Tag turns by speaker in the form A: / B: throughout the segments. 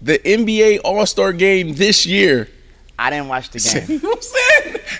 A: the NBA All-Star game this year.
B: I didn't watch the game.
A: You know what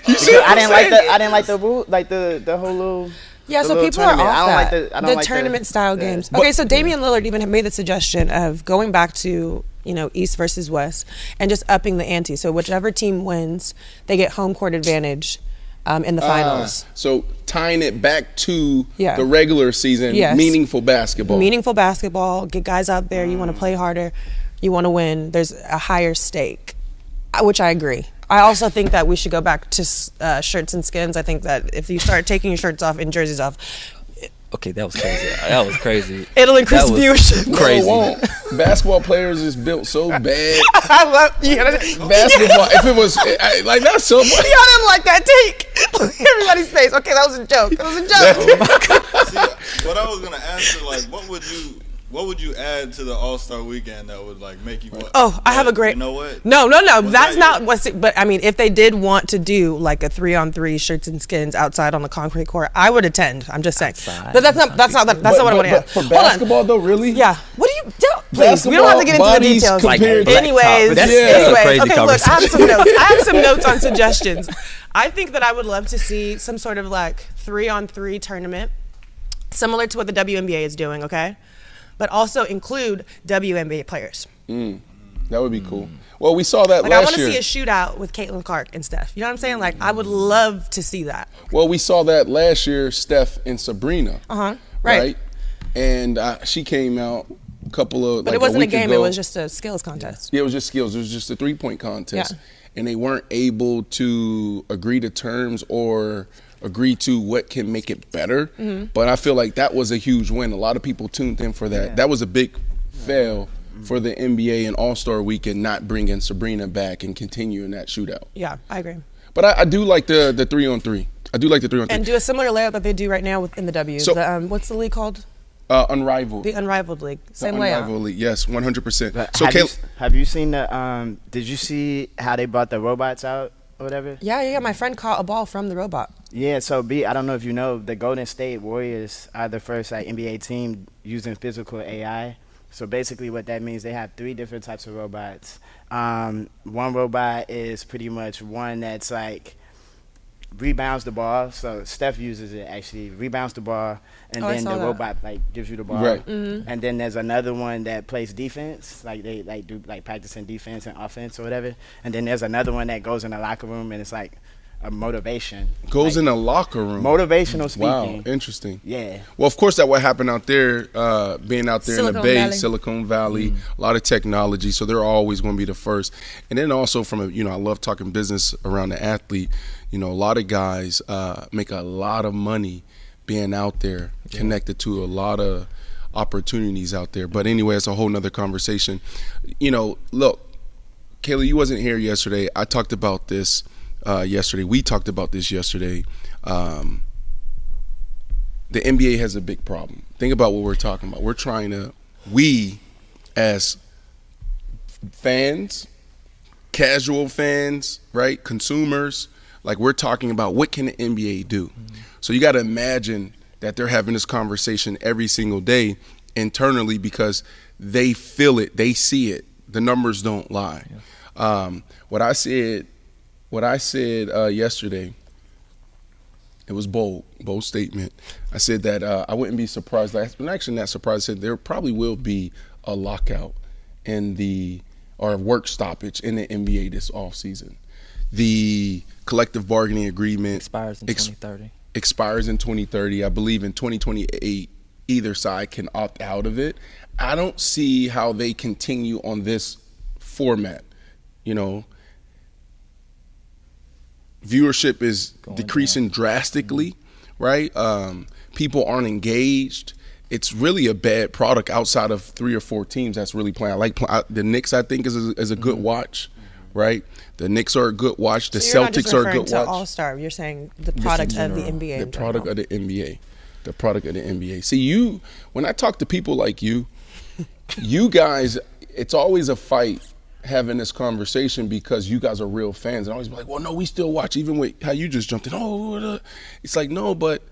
A: I'm saying?
B: I didn't like the rule, like the whole little.
C: Yeah, so people are off the tournament style games. Okay, so Damian Lillard even made the suggestion of going back to, East versus West and just upping the ante. So whichever team wins, they get home court advantage in the finals.
A: So tying it back to the regular season, meaningful basketball.
C: Meaningful basketball, get guys out there, you want to play harder, you want to win, there's a higher stake, which I agree. I also think that we should go back to shirts and skins. I think that if you start taking your shirts off and jerseys off,
D: okay, that was crazy. That was crazy.
C: It'll increase viewership.
D: Crazy.
A: No, it won't. Basketball players is built so bad.
C: I love you.
A: Basketball. If it was like that's so.
C: Y'all didn't like that take. Everybody's face. Okay, that was a joke. That was a joke.
E: See, what I was gonna ask, like, what would you add to the All-Star weekend that would like make you?
C: I have a great.
E: You know what?
C: No. That's not what's. But I mean, if they did want to do like a 3-on-3 shirts and skins outside on the concrete court, I would attend. I'm just saying. But that's not what I want to add.
A: For basketball, though, really?
C: Yeah. What do you do? Please, we don't have to get into the details. Anyways. Okay. Look, I have some notes on suggestions. I think that I would love to see some sort of like 3-on-3 tournament, similar to what the WNBA is doing. Okay. But also include WNBA players.
A: That would be cool. Well, we saw that last year.
C: I want to see a shootout with Caitlin Clark and Steph. You know what I'm saying? Like, I would love to see that.
A: Well, we saw that last year, Steph and Sabrina. Right? And she came out a couple of,
C: but it wasn't a game. It was just a skills contest.
A: Yeah, it was just skills. It was just a 3-point contest.
C: Yeah.
A: And they weren't able to agree to terms or agree to what can make it better. But I feel like that was a huge win. A lot of people tuned in for that. That was a big fail for the NBA and All-Star Weekend not bringing Sabrina back and continuing that shootout.
C: Yeah, I agree.
A: But I do like the 3-on-3. I do like the 3-on-3.
C: And do a similar layout that they do right now within the W. So, what's the league called?
A: Unrivaled.
C: The Unrivaled League. Same layout.
A: Unrivaled League, yes, 100%.
B: So have you seen the, did you see how they brought the robots out or whatever?
C: Yeah. My friend caught a ball from the robot.
B: Yeah, so I don't know if you know, the Golden State Warriors are the first NBA team using physical AI. So basically what that means, they have 3 different types of robots. One robot is pretty much one that's like rebounds the ball. So Steph uses it actually, rebounds the ball, and then the robot like gives you the ball.
A: Right.
B: And then there's another one that plays defense, like they like do like practicing defense and offense or whatever. And then there's another one that goes in the locker room and it's like a motivation.
A: Goes in the locker room.
B: Motivational speaking.
A: Wow, interesting.
B: Yeah.
A: Well, of course, that what happened out there, being out there in the Bay, Silicon Valley, a lot of technology. So they're always going to be the first. And then also from I love talking business around the athlete. A lot of guys make a lot of money being out there, connected to a lot of opportunities out there. But anyway, it's a whole nother conversation. Look, Kayla, you wasn't here yesterday. I talked about this yesterday. We talked about this yesterday. The NBA has a big problem. Think about what we're talking about. We're trying to, we as fans, casual fans, right, consumers, like we're talking about what can the NBA do? So you got to imagine that they're having this conversation every single day internally because they feel it, they see it. The numbers don't lie. What I said yesterday, it was bold statement. I said that I wouldn't be surprised. I'm actually not surprised. I said there probably will be a lockout or a work stoppage in the NBA this offseason. The collective bargaining agreement
D: expires in 2030.
A: Expires in 2030. I believe in 2028, either side can opt out of it. I don't see how they continue on this format. Viewership is decreasing drastically, right? People aren't engaged. It's really a bad product outside of 3 or 4 teams that's really playing. The Knicks, I think, is a good watch, right? The Knicks are a good watch. The Celtics are a good watch.
C: All-Star. You're saying the product of the NBA.
A: The product of the NBA. The product of the NBA. See, when I talk to people like you, you guys, it's always a fight having this conversation because you guys are real fans and always be like, well, no, we still watch, even with how you just jumped in. It's like, no, but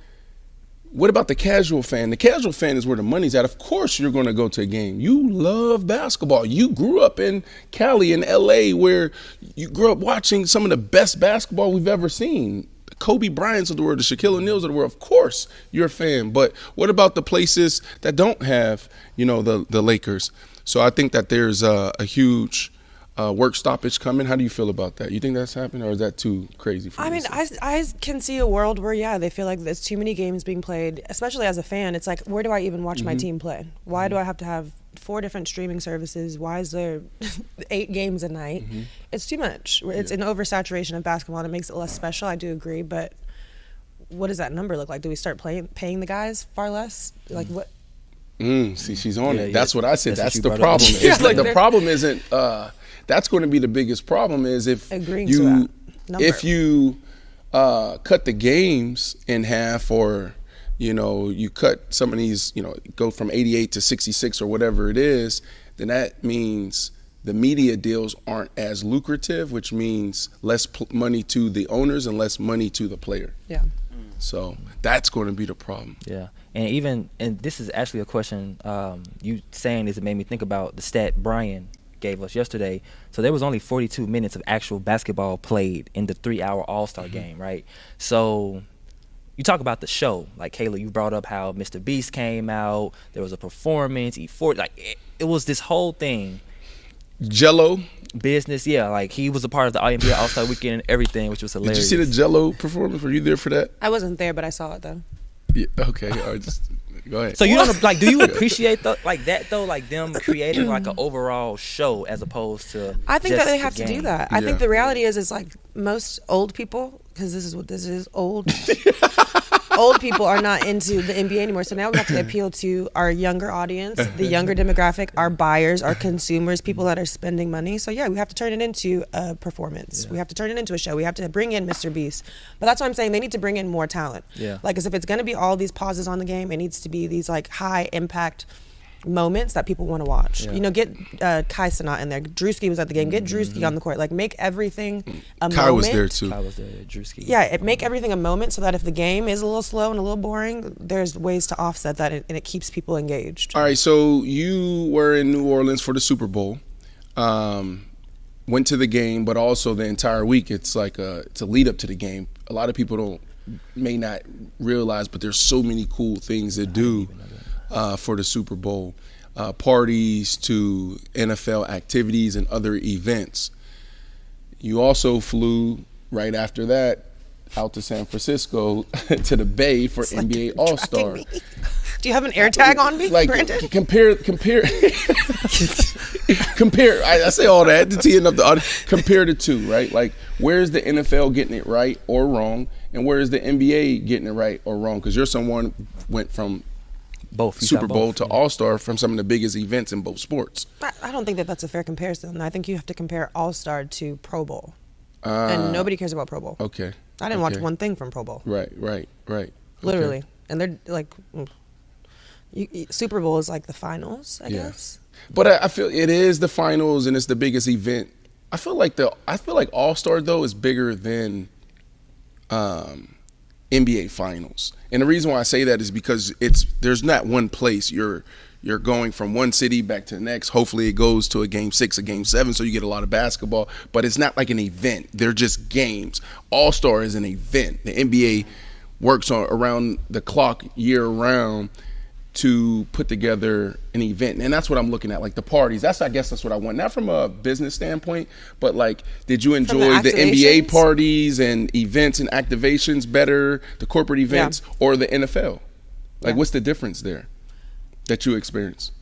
A: what about the casual fan? The casual fan is where the money's at. Of course you're going to go to a game. You love basketball. You grew up in Cali, in L.A., where you grew up watching some of the best basketball we've ever seen. The Kobe Bryants of the world, the Shaquille O'Neals of the world. Of course you're a fan. But what about the places that don't have, the Lakers? So I think that there's a huge work stoppage coming. How do you feel about that? You think that's happening, or is that too crazy for you?
C: I mean, I can see a world where, they feel like there's too many games being played, especially as a fan. It's like, where do I even watch my team play? Why do I have to have 4 different streaming services? Why is there 8 games a night? It's too much. It's an oversaturation of basketball, and it makes it less special. I do agree, but what does that number look like? Do we start paying the guys far less? Like what?
A: See, she's on it. That's what I said. That's the problem. It's like the problem isn't. That's going to be the biggest problem is if you cut the games in half, or you cut some of these, go from 88 to 66 or whatever it is, then that means the media deals aren't as lucrative, which means less money to the owners and less money to the player.
C: Yeah.
A: So that's going to be the problem.
D: Yeah. And this is actually a question you saying this, it made me think about the stat Brian gave us yesterday. So there was only 42 minutes of actual basketball played in the 3-hour All-Star game, right? So you talk about the show. Like, Kayla, you brought up how Mr. Beast came out. There was a performance. It was this whole thing.
A: Jello.
D: Business, yeah. Like, he was a part of the WNBA All-Star Weekend and everything, which was hilarious.
A: Did you see the Jello performance? Were you there for that?
C: I wasn't there, but I saw it, though.
A: Yeah, okay. All right, just go ahead.
D: So you don't do you appreciate that though? Like them creating like an overall show as opposed to.
C: I think that they have to do that. I think the reality is like most old people, because this is what this is, old people are not into the NBA anymore. So now we have to appeal to our younger audience, the younger demographic, our buyers, our consumers, people that are spending money. So we have to turn it into a performance. We have to turn it into a show. We have to bring in Mr. Beast. But that's why I'm saying they need to bring in more talent. Yeah. Like, as if it's going to be all these pauses on the game, it needs to be these like high impact moments that people want to watch. Get Kai Cenat in there. Drewski was at the game. Get Drewski on the court. Like, make everything a moment.
A: Kai was there too.
D: Kai was there. Drewski.
C: Yeah, make everything a moment so that if the game is a little slow and a little boring, there's ways to offset that, and it keeps people engaged.
A: All right, so you were in New Orleans for the Super Bowl. Went to the game, but also the entire week. It's like it's a lead up to the game. A lot of people may not realize, but there's so many cool things to do for the Super Bowl, parties to NFL activities and other events. You also flew right after that out to San Francisco to the Bay for NBA All-Star.
C: Do you have an air tag on me, Brandon?
A: Compare. I say all that to teeing up the audience. Compare the two, right? Like, where's the NFL getting it right or wrong, and where is the NBA getting it right or wrong? Because you're someone went from
D: both
A: Super Bowl to All-Star from some of the biggest events in both sports.
C: I don't think that's a fair comparison. I think you have to compare All-Star to Pro Bowl. And nobody cares about Pro Bowl.
A: Okay.
C: I didn't watch one thing from Pro Bowl.
A: Right.
C: Literally.
A: Okay.
C: And they're like, Super Bowl is like the finals, I guess.
A: But I feel it is the finals and it's the biggest event. I feel like All-Star though is bigger than NBA finals. And the reason why I say that is because there's not one place. You're going from one city back to the next. Hopefully it goes to a game 6, a game 7, so you get a lot of basketball. But it's not like an event. They're just games. All-Star is an event. The NBA works on around the clock year round to put together an event. And that's what I'm looking at, like the parties. I guess that's what I want. Not from a business standpoint, but like, did you enjoy the NBA parties and events and activations better, the corporate events, or the NFL? Like, what's the difference there that you experience?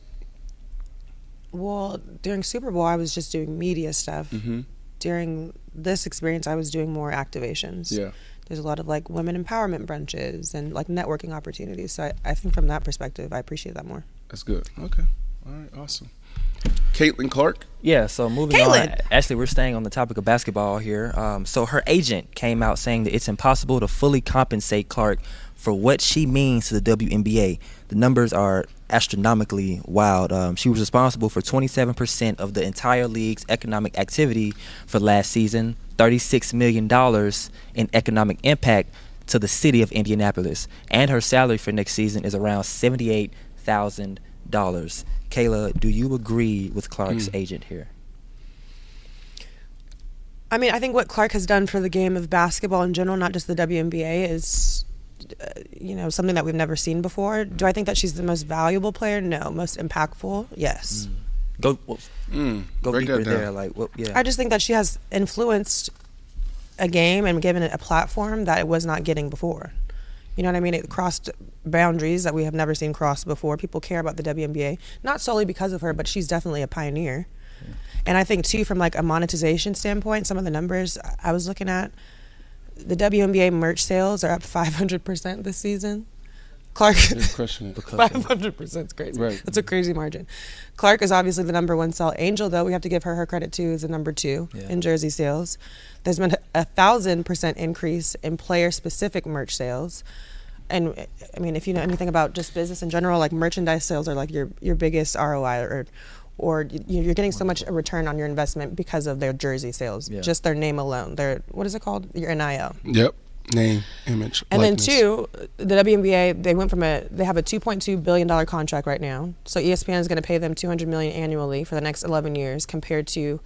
C: Well, during Super Bowl, I was just doing media stuff. Mm-hmm. During this experience, I was doing more activations. Yeah. There's a lot of like women empowerment brunches and like networking opportunities. So I think from that perspective, I appreciate that more.
A: That's good. Okay. All right. Awesome. Caitlin Clark.
D: Yeah. So moving on. Actually, we're staying on the topic of basketball here. So her agent came out saying that it's impossible to fully compensate Clark for what she means to the WNBA. The numbers are astronomically wild. She was responsible for 27% of the entire league's economic activity for last season, $36 million in economic impact, to the city of Indianapolis, and her salary for next season is around $78,000. Kayla, do you agree with Clark's agent here?
C: I mean, I think what Clark has done for the game of basketball in general, not just the WNBA, is something that we've never seen before. Do I think that she's the most valuable player? No. Most impactful? Yes.
D: Go deeper there.
C: I just think that she has influenced a game and given it a platform that it was not getting before. You know what I mean? It crossed boundaries that we have never seen crossed before. People care about the WNBA, not solely because of her, but she's definitely a pioneer. Yeah. And I think, too, from like a monetization standpoint, some of the numbers I was looking at, the WNBA merch sales are up 500% this season. Clark, 500% is crazy. Right. That's a crazy margin. Clark is obviously the number one sell. Angel, though, we have to give her credit too, is the number two in jersey sales. There's been 1,000% increase in player-specific merch sales. And I mean, if you know anything about just business in general, like merchandise sales are like your biggest ROI, or you're getting so much a return on your investment because of their jersey sales, just their name alone. Their, what is it called? Your NIL.
A: Yep. Name, image,
C: and
A: likeness.
C: Then two, the WNBA, they have a $2.2 billion contract right now. So ESPN is going to pay them $200 million annually for the next 11 years compared to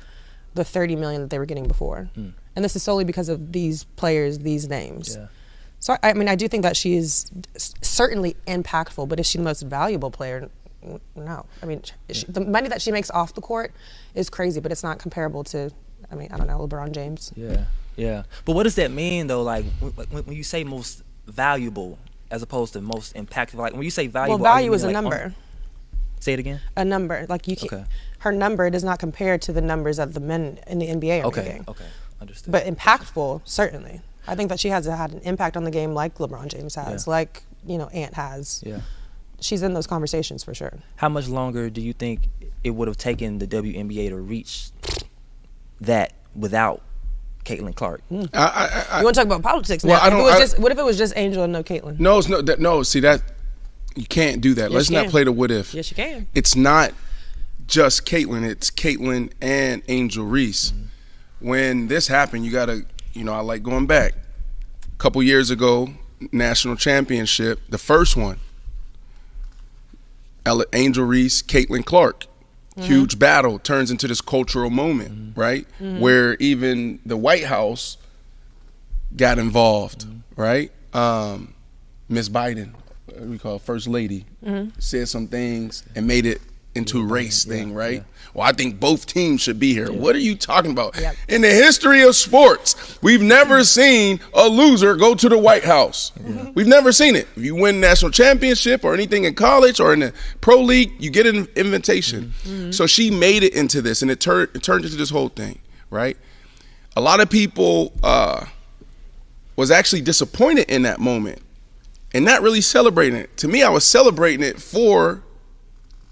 C: the $30 million that they were getting before. And this is solely because of these players, these names. Yeah. So I mean, I do think that she is certainly impactful, but is she the most valuable player? No. I mean, the money that she makes off the court is crazy, but it's not comparable to, I mean, I don't know, LeBron James.
D: Yeah. But what does that mean, though? Like, when you say most valuable as opposed to most impactful, like when you say valuable,
C: value is a number.
D: Say it again.
C: A number, like you can. Her number does not compare to the numbers of the men in the NBA.
D: Okay, understood.
C: But impactful, certainly. I think that she has had an impact on the game, like LeBron James has, like Ant has. Yeah. She's in those conversations for sure.
D: How much longer do you think it would have taken the WNBA to reach that without Caitlin Clark?
C: You want to talk about politics now? What if it was just Angel and no Caitlin?
A: No. See that you can't do that. Let's not play the what if.
C: Yes, you can.
A: It's not just Caitlin. It's Caitlin and Angel Reese. When this happened, you gotta, I like going back. A couple years ago, national championship, the first one. Angel Reese, Caitlin Clark. Huge battle turns into this cultural moment, right? Where even the White House got involved, right? Miss Biden, what we call First Lady, said some things and made it into a race thing, right? Yeah. Well, I think both teams should be here. What are you talking about? Yep. In the history of sports, we've never seen a loser go to the White House. We've never seen it. If you win national championship or anything in college or in the pro league, you get an invitation. So she made it into this, and it turned into this whole thing, right? A lot of people was actually disappointed in that moment and not really celebrating it. To me, I was celebrating it for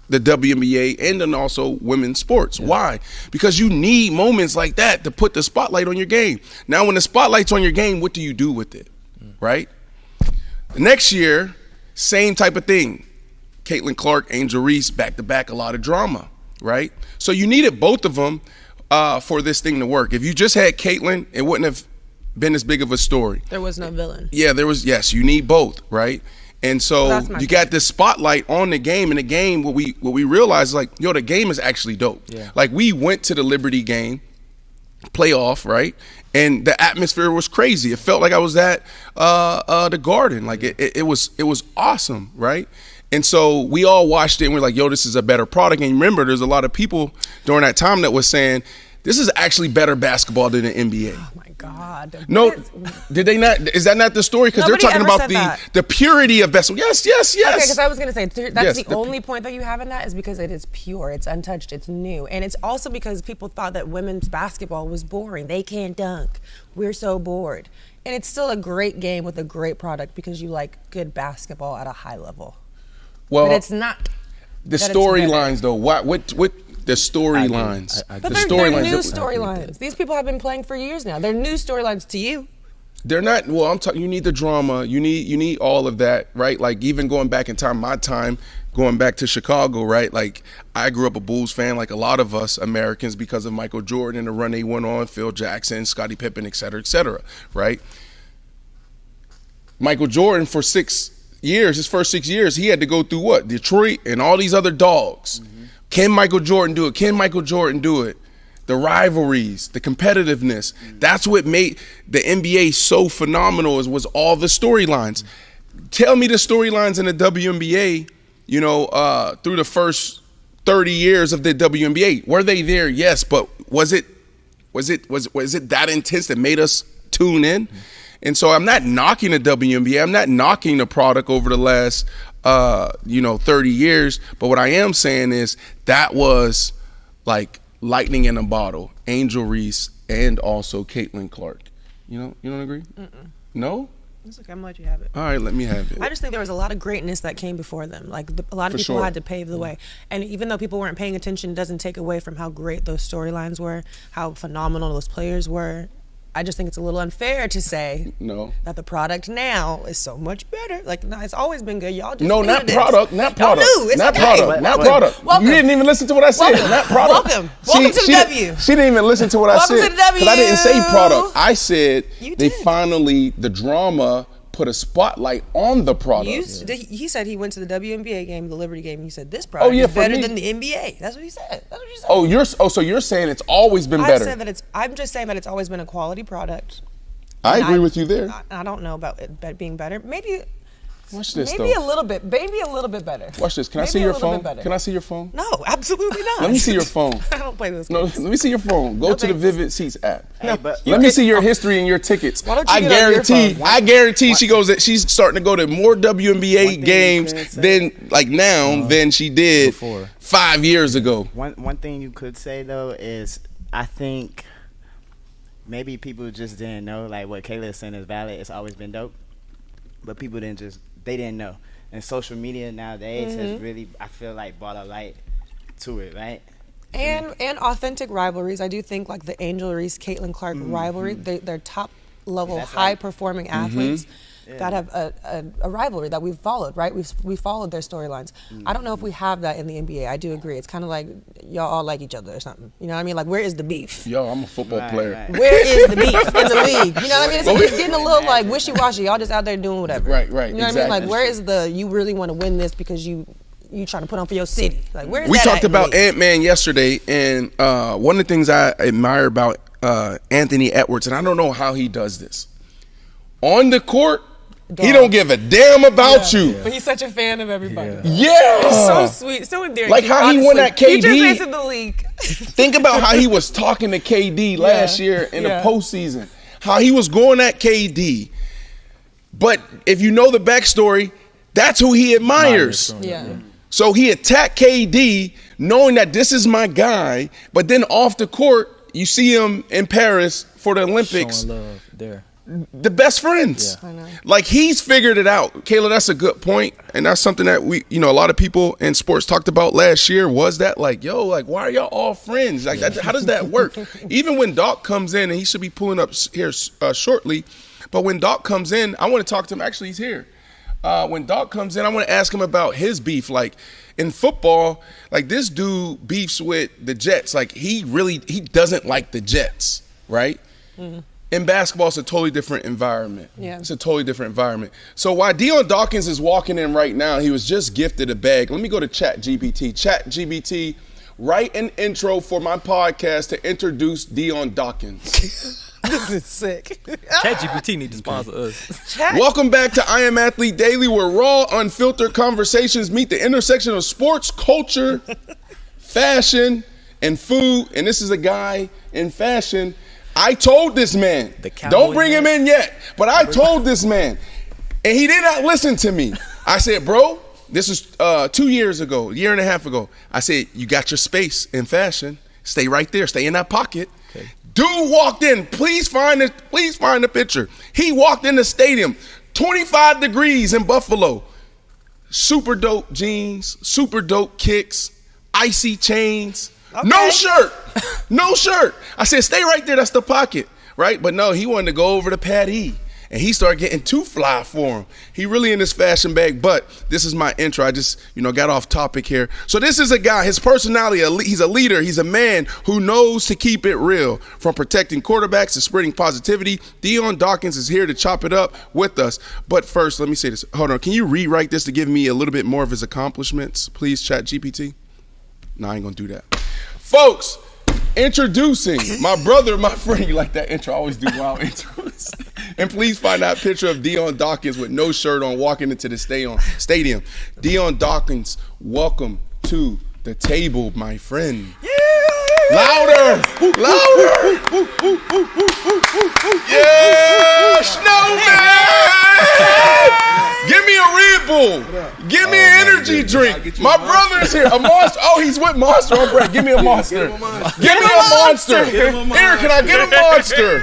A: the WNBA and then also women's sports. Why? Because you need moments like that to put the spotlight on your game. Now, when the spotlight's on your game, what do you do with it, right? The next year, same type of thing. Caitlin Clark, Angel Reese, back-to-back, a lot of drama, right? So you needed both of them for this thing to work. If you just had Caitlin, it wouldn't have been as big of a story.
C: There was no villain.
A: Yeah, there was. Yes, you need both, right? And so you got this spotlight on the game, and the game, what we realized is like, the game is actually dope. Yeah. Like, we went to the Liberty game, playoff, right? And the atmosphere was crazy. It felt like I was at the Garden. Like, it was awesome, right? And so we all watched it, and we're like, this is a better product. And remember, there's a lot of people during that time that was saying, this is actually better basketball than the NBA.
C: Oh my God.
A: No, did they not? Is that not the story? Because they're talking about the purity of basketball. Yes.
C: Okay, because I was going to say, that's the only point that you have in that is because it is pure, it's untouched, it's new. And it's also because people thought that women's basketball was boring. They can't dunk. We're so bored. And it's still a great game with a great product because you like good basketball at a high level. Well, but it's not.
A: The storylines, though, what the storylines.
C: But they're new storylines. These people have been playing for years now. They're new storylines to you.
A: They're not. Well, I'm talking. You need the drama. You need all of that, right? Like, even going back in time, my time, going back to Chicago, right? Like, I grew up a Bulls fan, like a lot of us Americans, because of Michael Jordan and the run they went on, Phil Jackson, Scottie Pippen, et cetera, right? Michael Jordan for 6 years, his first 6 years, he had to go through what? Detroit and all these other dogs. Mm-hmm. Can Michael Jordan do it? Can Michael Jordan do it? The rivalries, the competitiveness. Mm-hmm. That's what made the NBA so phenomenal was all the storylines. Mm-hmm. Tell me the storylines in the WNBA, through the first 30 years of the WNBA. Were they there? Yes, but was it that intense that made us tune in? Mm-hmm. And so I'm not knocking the WNBA. I'm not knocking the product over the last 30 years. But what I am saying is that was like lightning in a bottle. Angel Reese and also Caitlin Clark. You don't agree? Mm-mm. No?
C: It's okay. I'm gonna let you have it.
A: All right, let me have it.
C: I just think there was a lot of greatness that came before them. Like a lot of people had to pave the way. And even though people weren't paying attention, it doesn't take away from how great those storylines were, how phenomenal those players were. I just think it's a little unfair to say that the product now is so much better. Like, no, it's always been good. Y'all just
A: not product. Not product.
C: Not product.
A: Welcome. You didn't even listen to what I said. Not product.
C: Welcome to the W.
A: She didn't even listen to what I said.
C: Welcome to the W.
A: Because I didn't say product. I said the drama put a spotlight on the product.
C: He said he went to the WNBA game, the Liberty game. He said this product is better than the NBA. That's what he said.
A: So you're saying it's always been better.
C: I'm just saying that it's always been a quality product.
A: I agree with you there.
C: I don't know about it being better. Maybe.
A: Watch this,
C: maybe a little bit better.
A: Watch this. Can I see your phone? Can I see your phone?
C: No, absolutely not.
A: Let me see your phone.
C: I don't play this.
A: No, let me see your phone. Go to the Vivid Seats app. Let me see your history and your tickets. I guarantee she's starting to go to more WNBA games than she did before 5 years ago.
B: One thing you could say though is I think maybe people just didn't know like what Kayla is saying is valid. It's always been dope, but people didn't know. And social media nowadays has really, I feel like, brought a light to it, right?
C: And authentic rivalries. I do think like the Angel Reese, Caitlin Clark rivalry, they're top level, high performing athletes that have a rivalry that we've followed, right? We've followed their storylines. I don't know if we have that in the NBA. I do agree. It's kind of like y'all all like each other or something. You know what I mean? Like, where is the beef?
A: Yo, I'm a football player.
C: Right. Where is the beef in the league? You know what I mean? It's getting a little like wishy-washy. Y'all just out there doing whatever.
A: Right.
C: You know what I mean? Like, where is you really want to win this because you trying to put on for your city? Like, where is
A: we
C: that
A: talked about Ant-Man yesterday, and one of the things I admire about Anthony Edwards, and I don't know how he does this. On the court, he don't give a damn about you.
C: But he's such a fan of everybody.
A: Yeah.
C: It's so sweet, so endearing.
A: Like how he won that KD.
C: He just entered the league.
A: Think about how he was talking to KD last year in the postseason. How he was going at KD. But if you know the backstory, that's who he admires. So he attacked KD knowing that this is my guy. But then off the court, you see him in Paris for the Olympics.
D: Showing love there.
A: The best friends.
C: I know.
A: Like he's figured it out. Kayla, that's a good point. And that's something that we, a lot of people in sports talked about last year was that like, why are y'all all friends? Like, how does that work? Even when Doc comes in, and he should be pulling up here shortly, but when Doc comes in, I want to talk to him. Actually, he's here. When Doc comes in, I want to ask him about his beef. Like in football, like this dude beefs with the Jets. Like he doesn't like the Jets, right? Mm-hmm. In basketball, it's a totally different environment. Yeah. It's a totally different environment. So while Dion Dawkins is walking in right now, he was just gifted a bag. Let me go to ChatGPT. ChatGPT, write an intro for my podcast to introduce Dion Dawkins.
C: This is sick.
D: ChatGPT need to sponsor us.
A: Welcome back to I Am Athlete Daily, where raw, unfiltered conversations meet the intersection of sports, culture, fashion, and food. And this is a guy in fashion. I told this man, don't bring him in yet, but I told this man, and he did not listen to me. I said, bro, this is 2 years ago, a year and a half ago. I said, you got your space in fashion. Stay right there. Stay in that pocket. Okay. Dude walked in. Please find the picture. He walked in the stadium, 25 degrees in Buffalo. Super dope jeans, super dope kicks, icy chains. Okay. No shirt. I said, stay right there. That's the pocket, right? But no, he wanted to go over to Pat E. and he started getting too fly for him. He really in his fashion bag, but this is my intro. I just, got off topic here. So this is a guy, his personality, he's a leader. He's a man who knows to keep it real. From protecting quarterbacks to spreading positivity, Dion Dawkins is here to chop it up with us. But first, let me say this. Hold on. Can you rewrite this to give me a little bit more of his accomplishments, please, ChatGPT? No, I ain't going to do that. Folks, introducing my brother, my friend. You like that intro? I always do wild intros. And please find that picture of Dion Dawkins with no shirt on walking into the stadium. Dion Dawkins, welcome to the table, my friend. Yeah! Louder! Louder! Yeah! Snowman! Give me a Red Bull. Give me an energy drink. My brother's here. A Monster. Oh, he's with Monster on break. Give me a Monster. Give me a Monster. Eric, can I get a Monster?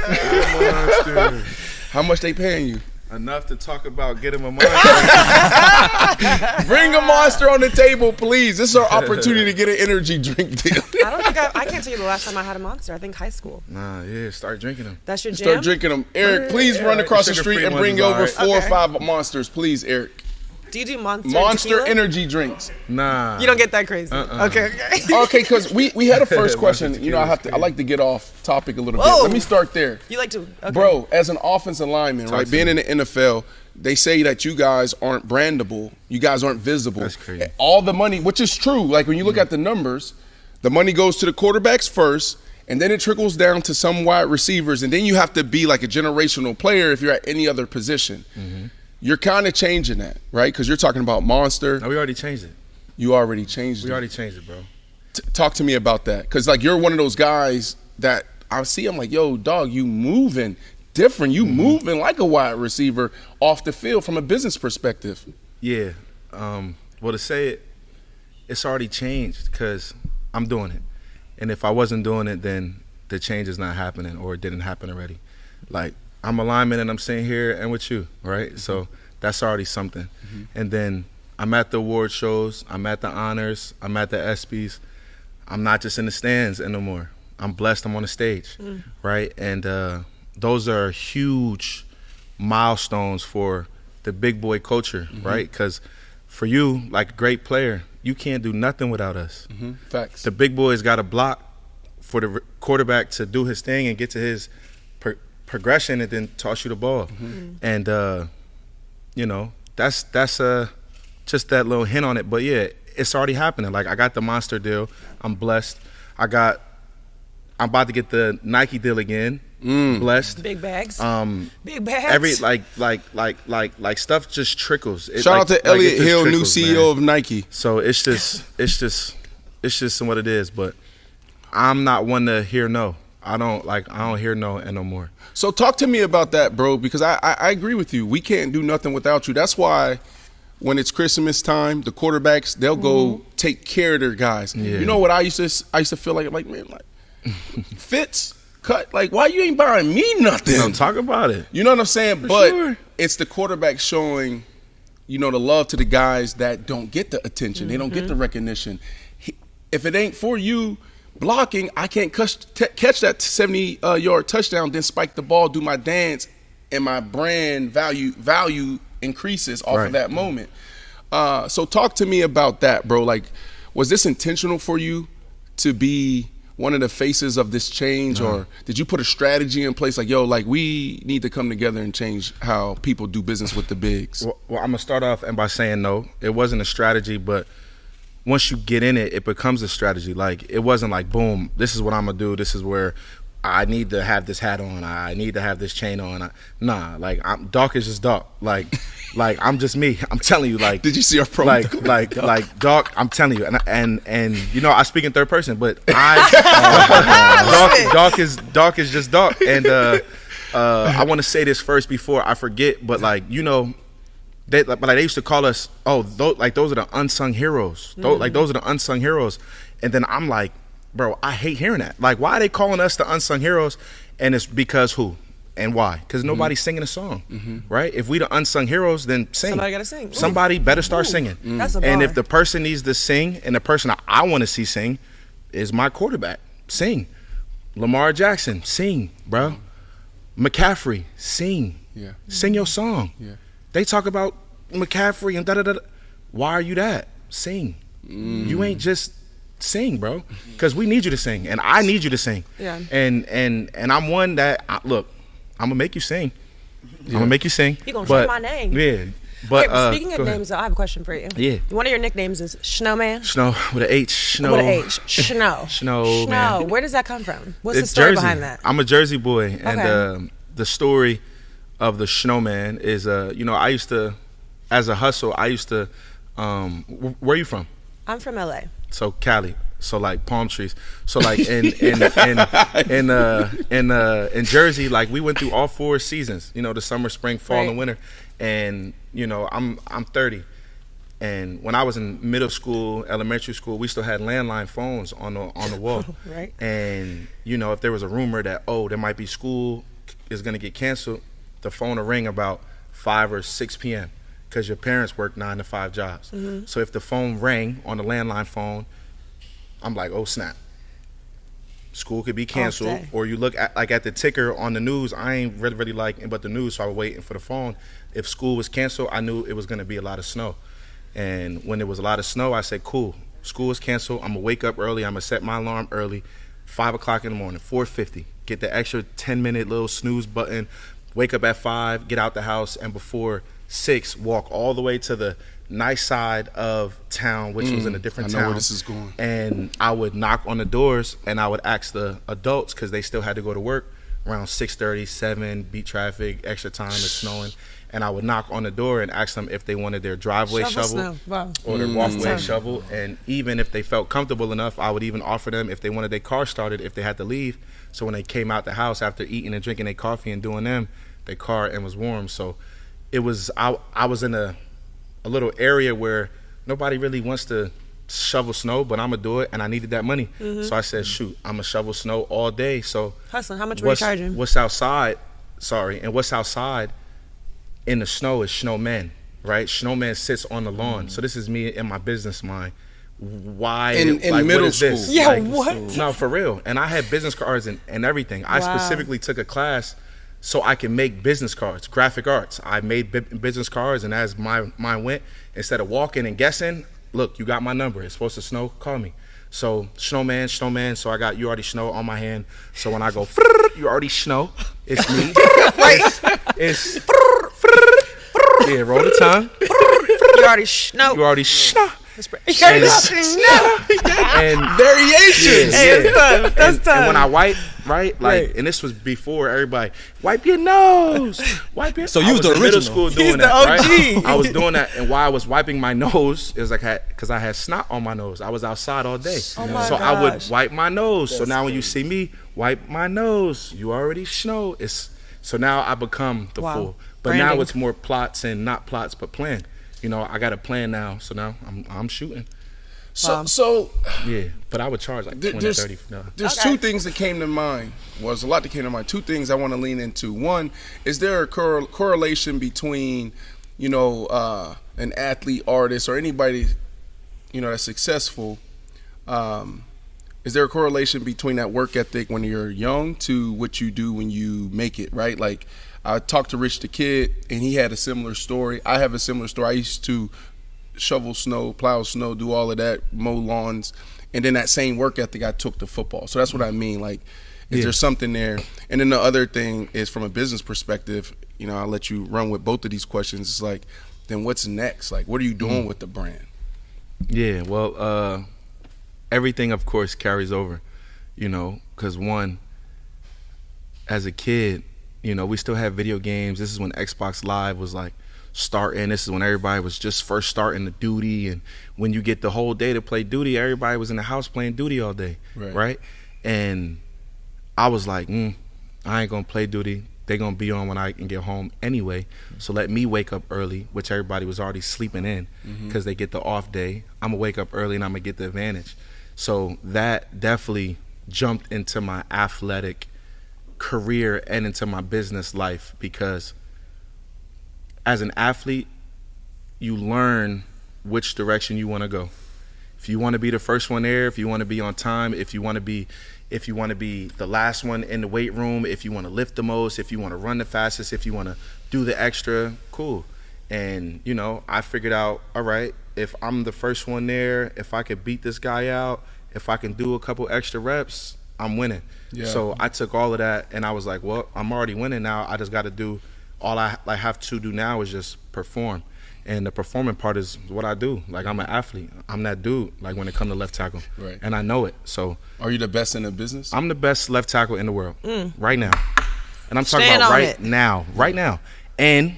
A: How much they paying you?
F: Enough to talk about getting a Monster.
A: Bring a Monster on the table, please. This is our opportunity to get an energy drink deal.
C: I can't tell you the last time I had a Monster. I think high school.
F: Nah, yeah, start drinking them.
C: That's your jam?
A: Start drinking them. Eric, please run across the street and bring over 4 or 5 Monsters, please, Eric.
C: Do you do Monster
A: tequila? Energy drinks?
F: Nah.
C: You don't get that crazy. Okay.
A: Okay, because we had a first question. I like to get off topic a little bit. Let me start there.
C: You like to, okay.
A: Bro, as an offensive lineman, right, being in the NFL, they say that you guys aren't brandable. You guys aren't visible.
F: That's crazy.
A: All the money, which is true. Like when you look at the numbers, the money goes to the quarterbacks first, and then it trickles down to some wide receivers, and then you have to be like a generational player if you're at any other position. Mm-hmm. You're kind of changing that, right? Because you're talking about Monster.
F: No, we already changed it.
A: You already changed it?
F: We already changed it, bro.
A: Talk to me about that. Because, you're one of those guys that I see, I'm like, yo, dog, you moving different. You moving like a wide receiver off the field from a business perspective.
F: Yeah. Well, to say it, it's already changed because I'm doing it. And if I wasn't doing it, then the change is not happening or it didn't happen already. Like, I'm a lineman and I'm sitting here and with you, right? Mm-hmm. So that's already something. Mm-hmm. And then I'm at the award shows, I'm at the honors, I'm at the ESPYs. I'm not just in the stands anymore. I'm blessed I'm on the stage, right? And those are huge milestones for the big boy culture, right? Because for you, like a great player, you can't do nothing without us.
A: Mm-hmm. Facts. The
F: big boy's got a block for the quarterback to do his thing and get to his progression and then toss you the ball. And that's just that little hint on it. But yeah, it's already happening. Like I got the Monster deal. I'm blessed. I'm about to get the Nike deal again. Blessed.
C: Big bags. Big bags.
F: Every like stuff just trickles.
A: Shout out to Elliot Hill, new CEO of Nike.
F: So it's just what it is. But I'm not one to hear no. I don't hear no and no more.
A: So talk to me about that, bro, because I agree with you. We can't do nothing without you. That's why when it's Christmas time, the quarterbacks, they'll go take care of their guys. Yeah. You know what I used to feel like man, Fitz, cut, why you ain't buying me nothing?
F: Don't talk about it.
A: You know what I'm saying? But it's the quarterback showing, the love to the guys that don't get the attention. They don't get the recognition. If it ain't for you blocking, I can't catch that 70-yard touchdown, then spike the ball, do my dance, and my brand value increases off of that moment. So talk to me about that, bro. Was this intentional for you to be one of the faces of this change, or did you put a strategy in place we need to come together and change how people do business with the bigs?
F: Well, I'm going to start off by saying no. It wasn't a strategy, but once you get in it, it becomes a strategy. It wasn't boom, this is what I'm going to do. This is where I need to have this hat on. I need to have this chain on. Dark is just dark. I'm just me. I'm telling you.
A: Did you see our promo?
F: Dark. I'm telling you. And I speak in third person, but dark is just dark. And I want to say this first before I forget. But they used to call us, those are the unsung heroes. Those are the unsung heroes. And then I'm like, bro, I hate hearing that. Why are they calling us the unsung heroes? And it's because who and why? Because nobody's singing a song, right? If we the unsung heroes, then sing.
C: Somebody gotta sing.
F: Somebody better start singing.
C: That's a bar.
F: And if the person needs to sing, and the person I want to see sing is my quarterback, sing. Lamar Jackson, sing, bro. McCaffrey, sing.
A: Yeah.
F: Sing your song.
A: Yeah.
F: They talk about McCaffrey and da-da-da. Why are you that? Sing. You ain't just sing, bro. Because we need you to sing, and I need you to sing.
C: Yeah.
F: And I'm one that, look, I'm going to make you sing. I'm going to make you sing.
C: You're going to say my name.
F: Yeah. But
C: wait, speaking of names, though, I have a question for you.
F: Yeah.
C: One of your nicknames is Snowman?
F: Snow with an H. Snow.
C: With an H. Snow.
F: Snow, man.
C: Where does that come from? What's
F: It's
C: the story
F: Jersey.
C: behind that?
F: I'm a Jersey boy, and
C: Okay.
F: the story of the Snowman is, I used to, as a hustle, I used to, where are you from?
C: I'm from LA.
F: So Cali. So like palm trees. So like in Jersey, like we went through all 4 seasons. The summer, spring, fall, and winter. And I'm 30. And when I was in middle school, elementary school, we still had landline phones on the wall.
C: Right.
F: And if there was a rumor that there might be school is gonna get canceled, the phone will ring about 5 or 6 p.m. because your parents work 9 to 5 jobs.
C: Mm-hmm.
F: So if the phone rang on the landline phone, I'm like, oh snap, school could be canceled. Or you look at the ticker on the news. I ain't really liking but the news, so I was waiting for the phone. If school was canceled, I knew it was gonna be a lot of snow. And when there was a lot of snow, I said, cool, school is canceled. I'm gonna wake up early. I'm gonna set my alarm early, 5 o'clock in the morning, 4:50. Get the extra 10-minute little snooze button. Wake up at 5, get out the house, and before 6, walk all the way to the nice side of town, which was in a different town.
A: I know where this is going.
F: And I would knock on the doors, and I would ask the adults, because they still had to go to work, around 6:30, 7, beat traffic, extra time, it's snowing. And I would knock on the door and ask them if they wanted their driveway shovel or their walkway shovel. And even if they felt comfortable enough, I would even offer them if they wanted their car started, if they had to leave. So when they came out the house after eating and drinking their coffee and doing their car and was warm. So it was, I was in a little area where nobody really wants to shovel snow, but I'm gonna do it, and I needed that money. So I said, shoot, I'm gonna shovel snow all day. So
C: hustling. How much were you charging?
F: What's outside in the snow is Snowman, right? Snowman sits on the lawn. So this is me in my business mind. Why
A: in middle school?
F: This?
C: Yeah, what?
F: No, for real. And I had business cards and everything. I specifically took a class so I can make business cards, graphic arts. I made business cards, and as my mind went, instead of walking and guessing, look, you got my number. It's supposed to snow, call me. So Snowman, so I got You Already Snow on my hand. So when I go, You Already Snow, it's me. It's yeah, roll the tongue.
C: You already snow.
F: You already snow.
A: And variations.
C: That's tough.
F: And when I wipe, right, and this was before everybody wipe your nose, wipe your.
D: So you was the original.
F: Middle school doing
C: He's
F: that,
C: the OG.
F: right? I was doing that, and while I was wiping my nose, it was like because I had snot on my nose. I was outside all day,
C: Oh my
F: so I would
C: gosh.
F: wipe my nose. So now when you see me wipe my nose, You Already Snow. So now I become the fool. But
C: Branding.
F: now it's more plots and not plots, but plan. I got a plan now, so now I'm shooting.
A: So
F: Yeah, but I would charge like 20, 30. No.
A: There's 2 things that came to mind. Well, there's a lot that came to mind. 2 things I want to lean into. One, is there a correlation between, an athlete, artist, or anybody, that's successful? Is there a correlation between that work ethic when you're young to what you do when you make it, right? Like, I talked to Rich the Kid, and he had a similar story. I have a similar story. I used to shovel snow, plow snow, do all of that, mow lawns, and then that same work ethic I took to football. So that's what I mean. Like, is there something there? And then the other thing is, from a business perspective, I'll let you run with both of these questions. It's like, then what's next? Like, what are you doing with the brand?
F: Yeah, well, everything, of course, carries over, because one, as a kid, we still have video games. This is when Xbox Live was like starting. This is when everybody was just first starting the Duty. And when you get the whole day to play Duty, everybody was in the house playing Duty all day, right? And I was like, I ain't gonna play Duty. They're gonna be on when I can get home anyway. So let me wake up early, which everybody was already sleeping in because they get the off day. I'm gonna wake up early and I'm gonna get the advantage. So that definitely jumped into my athletic career and into my business life, because as an athlete, you learn which direction you want to go. If you want to be the first one there, if you want to be on time, if you want to be if you want to be the last one in the weight room, if you want to lift the most, if you want to run the fastest, if you want to do the extra, cool. And, you know, I figured out, all right, if I'm the first one there, if I could beat this guy out, if I can do a couple extra reps, I'm winning. Yeah. So I took all of that and I was like, well, I'm already winning now. I just got to do, all I have to do now is just perform. And the performing part is what I do. Like, I'm an athlete. I'm that dude, like, when it comes to left tackle.
A: Right.
F: And I know it. So,
A: are you the best in the business?
F: I'm the best left tackle in the world right now. And I'm talking about right now. And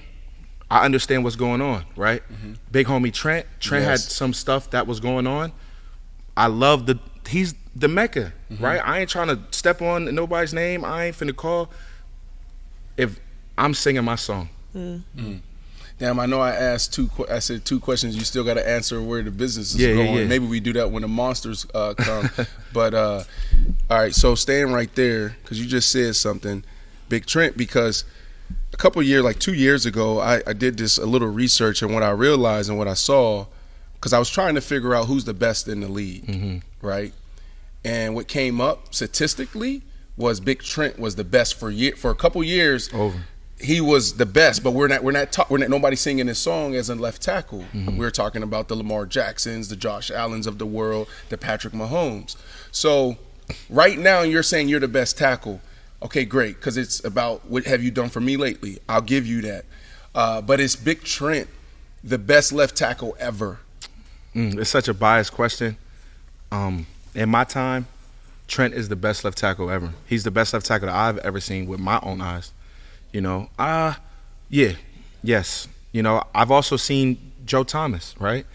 F: I understand what's going on, right? Mm-hmm. Big homie Trent had some stuff that was going on. I love he's the Mecca, right? I ain't trying to step on nobody's name. I ain't finna call. If I'm singing my song.
A: Damn, I know I said two questions. You still got to answer where the business is going. Yeah. Maybe we do that when the monsters come. But all right, so staying right there, because you just said something, Big Trent, because a couple of years, like 2 years ago, I did a little research, and what I realized and what I saw, because I was trying to figure out who's the best in the league, right? And what came up statistically was Big Trent was the best for a couple years. He was the best, but we're not nobody's singing his song as a left tackle. We're talking about the Lamar Jacksons, the Josh Allens of the world, the Patrick Mahomes. So right now you're saying you're the best tackle. Okay, great, because it's about what have you done for me lately. I'll give you that. But is Big Trent the best left tackle ever?
F: It's such a biased question. In my time, Trent is the best left tackle ever. He's the best left tackle that I've ever seen with my own eyes. You know, yes. You know, I've also seen Joe Thomas, right?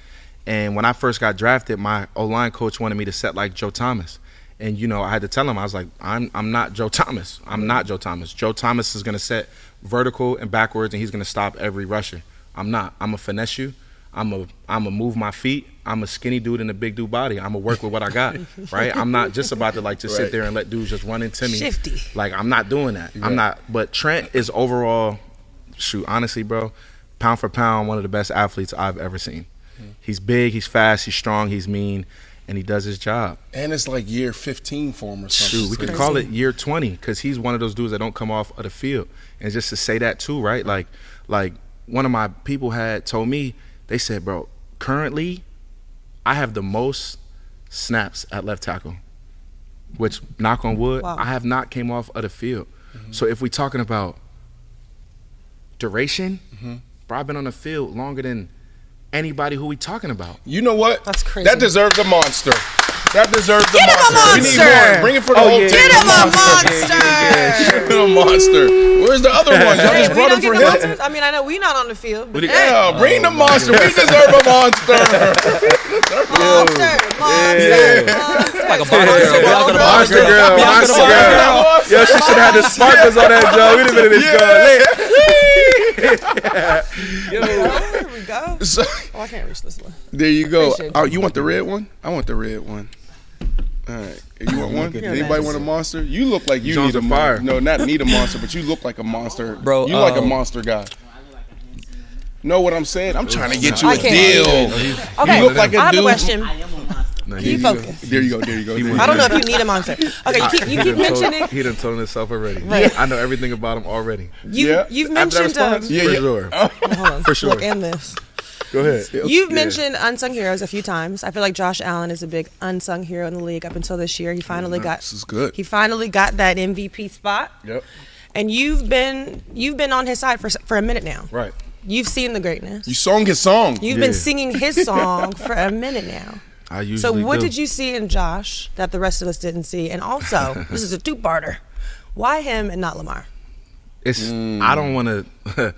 F: And when I first got drafted, my O-line coach wanted me to set like Joe Thomas. And, you know, I had to tell him, I was like, I'm not Joe Thomas. I'm not Joe Thomas. Joe Thomas is going to set vertical and backwards, and he's going to stop every rusher. I'm not. I'm a finesse you. I'm a move my feet. I'm a skinny dude in a big dude body. I'm a work with what I got, right? I'm not just about to sit there and let dudes just run into me.
C: Shifty.
F: Like, I'm not doing that. Right. I'm not. But Trent is overall, honestly, bro, pound for pound, one of the best athletes I've ever seen. He's big, he's fast, he's strong, he's mean, and he does his job.
A: And it's like year 15 for him or something.
F: We could call it year 20 because he's one of those dudes that don't come off of the field. And just to say that too, right? Like one of my people had told me, they said, bro, currently I have the most snaps at left tackle, which, knock on wood, I have not came off of the field. So if we're talking about duration, bro, I've been on the field longer than anybody who we talking about.
A: You know what?
C: That's crazy.
A: That deserves a monster. That deserves a
C: monster.
A: We need more. Bring it for the whole team.
C: Get him a monster.
A: Get him a monster. Where's the other one? Y'all just brought him for him.
C: I mean, I know we not on the field. But
A: bring the monster. We deserve a monster.
D: Like a monster girl.
F: Monster girl. Yo, she should have had the sparkles on that, Joe. We'd have been in this
C: Yo, there we go. I can't reach this one.
A: There you go. You want the red one? I want the red one. All right. You want one? Anybody want a monster? You look like you need a monster. No, not need a monster, but you look like a monster.
D: Bro,
A: you like a monster guy. Know what I'm saying? I'm trying to get you a deal.
C: Okay,
A: you look like a dude.
C: I have a question.
F: No,
C: Can you focus?
A: There you go.
C: I don't know if you need a monster. Okay, you keep mentioning.
F: He done told himself already.
C: Right.
F: I know everything about him already.
C: You've mentioned.
F: For sure.
C: Look, and this.
F: Go ahead.
C: You've mentioned unsung heroes a few times. I feel like Josh Allen is a big unsung hero in the league up until this year. He finally got.
A: This is good.
C: He finally got that MVP spot.
A: Yep.
C: And you've been on his side for a minute now.
F: Right.
C: You've seen the greatness.
A: You sung his song.
C: You've been singing his song for a minute now.
F: I usually
C: So what did you see in Josh that the rest of us didn't see? And also, this is a two-parter. Why him and not Lamar?
F: I don't want to.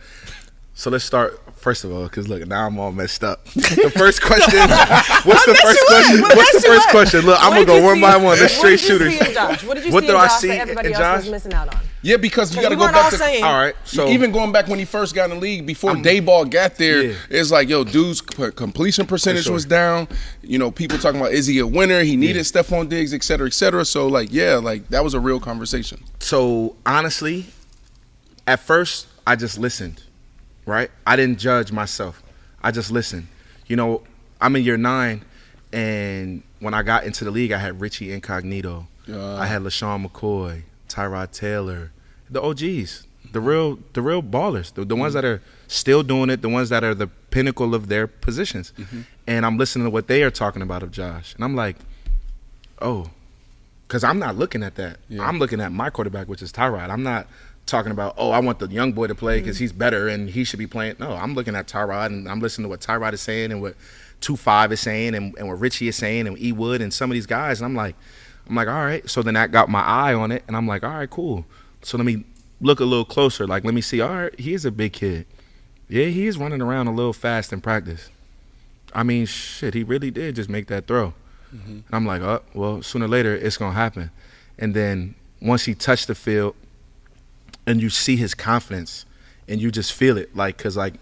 F: So let's start. First of all, because look, now I'm all messed up. The first question. What's the first question? What's the first question? Look, I'm gonna go one by one. Let's straight shooters.
C: What did you see in Josh that everybody else was missing out on?
A: Yeah, because you got to go back to.
F: All right, so
A: even going back when he first got in the league, before Dayball got there, it's like, yo, dude's completion percentage was down. You know, people talking about, is he a winner? He needed Stephon Diggs, et cetera, et cetera. So like, that was a real conversation.
F: So honestly, at first I just listened. Right? I didn't judge myself. I just listened. You know, I'm in year 9, and when I got into the league, I had Richie Incognito I had LaShawn McCoy, Tyrod Taylor, the OGs, the real ballers, the ones that are still doing it, the ones that are the pinnacle of their positions. And I'm listening to what they are talking about of Josh. And I'm like, oh, because I'm not looking at that. I'm looking at my quarterback, which is Tyrod. I'm not talking about, oh, I want the young boy to play because he's better and he should be playing. No, I'm looking at Tyrod and I'm listening to what Tyrod is saying and what 2-5 is saying and what Richie is saying and E. Wood and some of these guys. And I'm like, all right. So then that got my eye on it and I'm like, all right, cool. So let me look a little closer. Like, let me see. All right, he is a big kid. Yeah, he is running around a little fast in practice. I mean, shit, he really did just make that throw. And I'm like, oh, well, sooner or later it's going to happen. And then once he touched the field and you see his confidence and you just feel it, like, because, like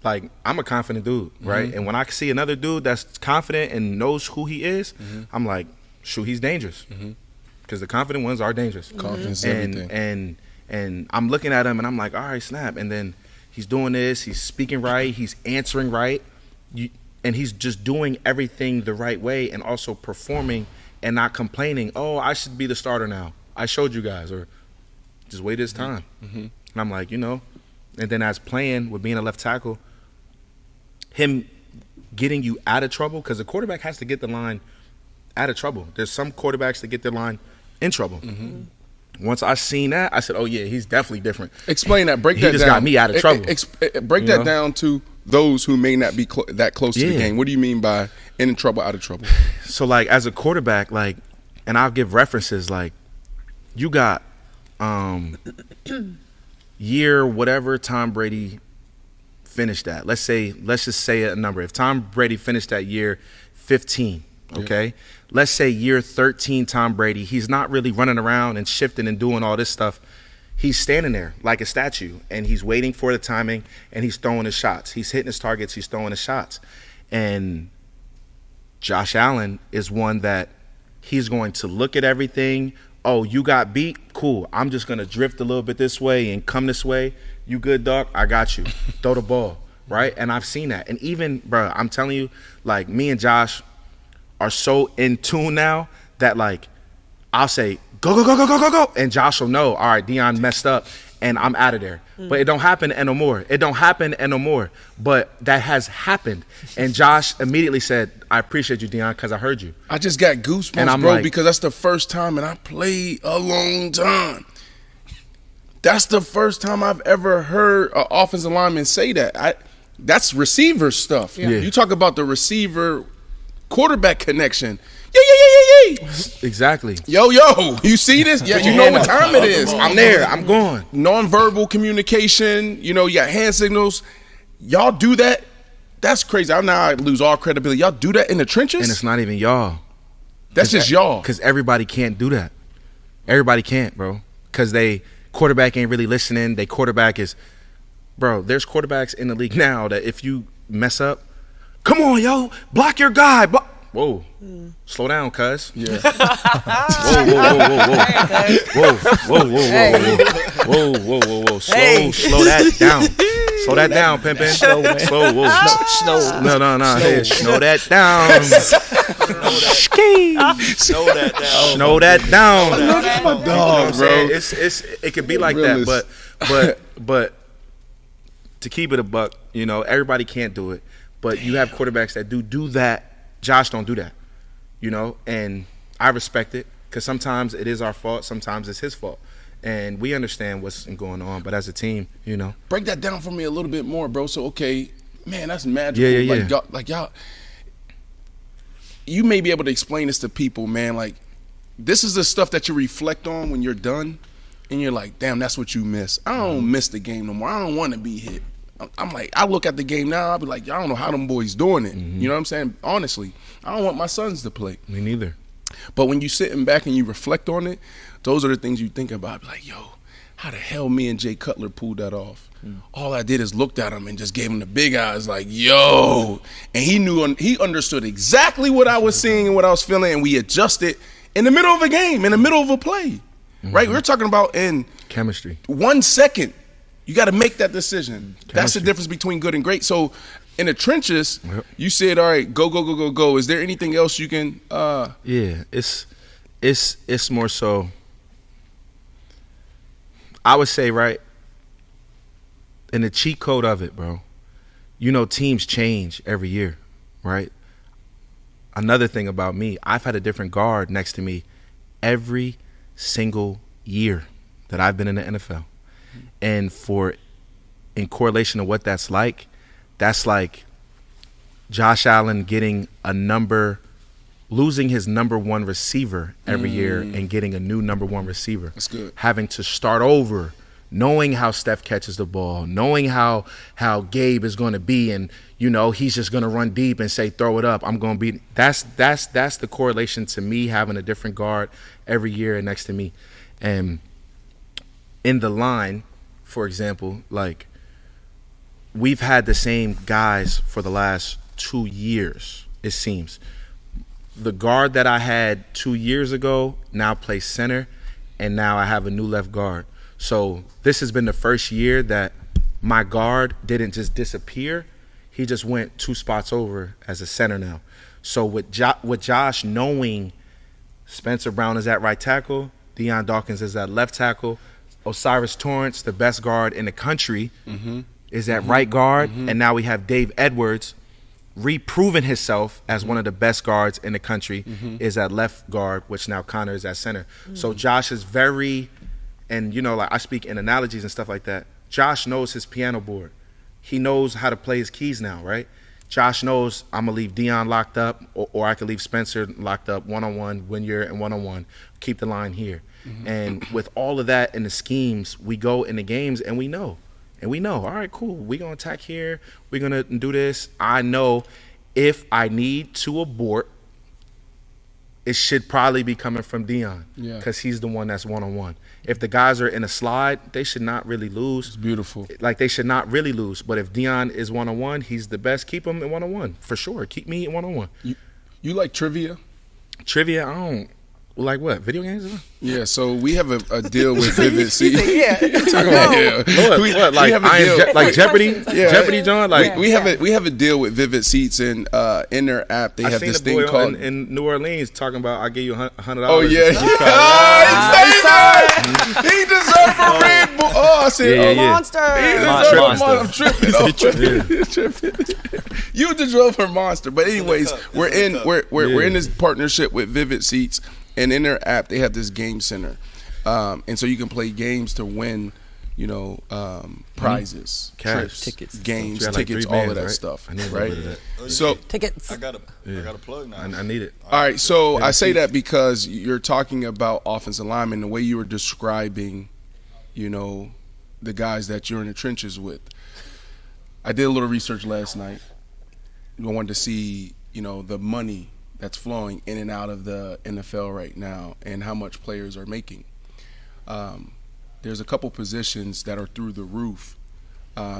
F: I'm a confident dude, right? And when I see another dude that's confident and knows who he is, I'm like, shoot, he's dangerous. Because the confident ones are dangerous.
A: Confidence, everything.
F: And I'm looking at him and I'm like, all right, snap. And then he's doing this, he's speaking right, he's answering right. And he's just doing everything the right way and also performing and not complaining, oh, I should be the starter now. I showed you guys, or just wait his time. And I'm like, you know, and then as playing with being a left tackle, him getting you out of trouble, because the quarterback has to get the line out of trouble. There's some quarterbacks that get their line in trouble. Once I seen that, I said, oh, yeah, he's definitely different.
A: Explain that. Break that down.
F: He just got me out of trouble.
A: Break that down to those who may not be that close to the game. What do you mean by in trouble, out of trouble?
F: So, like, as a quarterback, like, and I'll give references, like, you got year whatever Tom Brady finished at. Let's just say a number. If Tom Brady finished that year 15, okay? Let's say year 13 Tom Brady, he's not really running around and shifting and doing all this stuff. He's standing there like a statue, and he's waiting for the timing, and he's throwing his shots. He's hitting his targets. He's throwing his shots. And Josh Allen is one that he's going to look at everything. Oh, you got beat? Cool. I'm just going to drift a little bit this way and come this way. You good, dog? I got you. Throw the ball, right? And I've seen that. And even, bro, I'm telling you, like, me and Josh are so in tune now that, like, I'll say, go, go, go, go, go, go, go. And Josh will know, all right, Dion messed up, and I'm out of there. But it don't happen and no more. It don't happen and no more. But that has happened. And Josh immediately said, I appreciate you, Dion, because I heard you.
A: I just got goosebumps, and bro, like, because that's the first time, and I played a long time. That's the first time I've ever heard an offensive lineman say that. That's receiver stuff. You talk about the receiver-quarterback connection. Yeah.
F: Exactly.
A: Yo, you see this? Yeah, you know what time it is.
F: I'm there. I'm going.
A: Nonverbal communication. You know, you got hand signals. Y'all do that. That's crazy. I lose all credibility. Y'all do that in the trenches?
F: And it's not even y'all.
A: That's just y'all.
F: Because everybody can't do that. Everybody can't, bro. Because quarterback ain't really listening. They quarterback is, bro, there's quarterbacks in the league now that if you mess up, come on, yo, block your guy. Whoa. Slow down, cuz. Yeah. Whoa. Slow that down. Slow that down, pimpin'. Slow. No. Hey, slow that down. Slow that down.
A: Look at my dog, bro.
F: It could be like that, but to keep it a buck, you know, everybody can't do it. But you have quarterbacks that do that. Josh don't do that, you know, and I respect it because sometimes it is our fault, sometimes it's his fault, and we understand what's going on. But as a team, you know,
A: break that down for me a little bit more, bro. So, okay, man, that's magical.
F: Yeah.
A: Like y'all, you may be able to explain this to people, man. Like, this is the stuff that you reflect on when you're done, and you're like, damn, that's what you miss. I don't miss the game no more. I don't want to be hit. I'm like, I look at the game now, I'll be like, I don't know how them boys doing it. You know what I'm saying? Honestly, I don't want my sons to play.
F: Me neither.
A: But when you sitting back and you reflect on it, those are the things you think about. Be like, yo, how the hell me and Jay Cutler pulled that off? All I did is looked at him and just gave him the big eyes like, yo. And he understood exactly what I was seeing and what I was feeling, and we adjusted in the middle of a game, in the middle of a play. Right? We're talking about in
F: chemistry.
A: 1 second. You got to make that decision. That's the difference between good and great. So in the trenches, you said, all right, go. Is there anything else you can?
F: Yeah, it's It's more so, I would say, right, in the cheat code of it, bro, teams change every year, right? Another thing about me, I've had a different guard next to me every single year that I've been in the NFL. And in correlation to what that's like Josh Allen losing his number one receiver every year and getting a new number one receiver.
A: That's good.
F: Having to start over, knowing how Steph catches the ball, knowing how Gabe is going to be, and he's just going to run deep and say throw it up. I'm going to be. That's the correlation to me having a different guard every year next to me, and in the line, for example, like we've had the same guys for the last 2 years. It seems the guard that I had 2 years ago now plays center, and now I have a new left guard. So this has been the first year that my guard didn't just disappear. He just went 2 spots over as a center now. So with Josh knowing Spencer Brown is at right tackle, Dion Dawkins is at left tackle, Osiris Torrance, the best guard in the country, is at right guard, and now we have Dave Edwards reproven himself as one of the best guards in the country, is at left guard, which now Connor is at center. So Josh is very, and like I speak in analogies and stuff like that, Josh knows his piano board. He knows how to play his keys now, right? Josh knows I'm going to leave Dion locked up, or I could leave Spencer locked up one-on-one, when you're in one-on-one, keep the line here. And with all of that in the schemes, we go in the games and we know. All right, cool, we're going to attack here, we're going to do this. I know if I need to abort, it should probably be coming from Dion, because he's the one that's one-on-one. If the guys are in a slide, they should not really lose.
A: It's beautiful.
F: Like, they should not really lose. But if Dion is one-on-one, he's the best. Keep him in one-on-one, for sure. Keep me in one-on-one.
A: You like trivia?
F: Trivia, I don't. Like what? Video games?
A: Yeah, so we have a deal with Vivid Seats.
F: Like Jeopardy?
A: Yeah.
F: Jeopardy, John? Like
A: we have a deal with Vivid Seats, and in their app they have this thing called
F: in New Orleans talking about I give you $100.
A: Oh yeah. He deserved a Red Bull. Oh, I said
C: Monster.
A: He deserved I'm tripping. You deserve her Monster. But anyways, we're in this partnership with Vivid Seats. And in their app, they have this game center, and so you can play games to win, prizes, trips,
D: tickets,
A: games, tickets, all of that stuff. I need right? So
C: tickets.
E: I got a plug now.
F: I need it.
A: All right, so I say that because you're talking about offensive linemen, the way you were describing, the guys that you're in the trenches with. I did a little research last night. I wanted to see, the money that's flowing in and out of the NFL right now and how much players are making. There's a couple positions that are through the roof.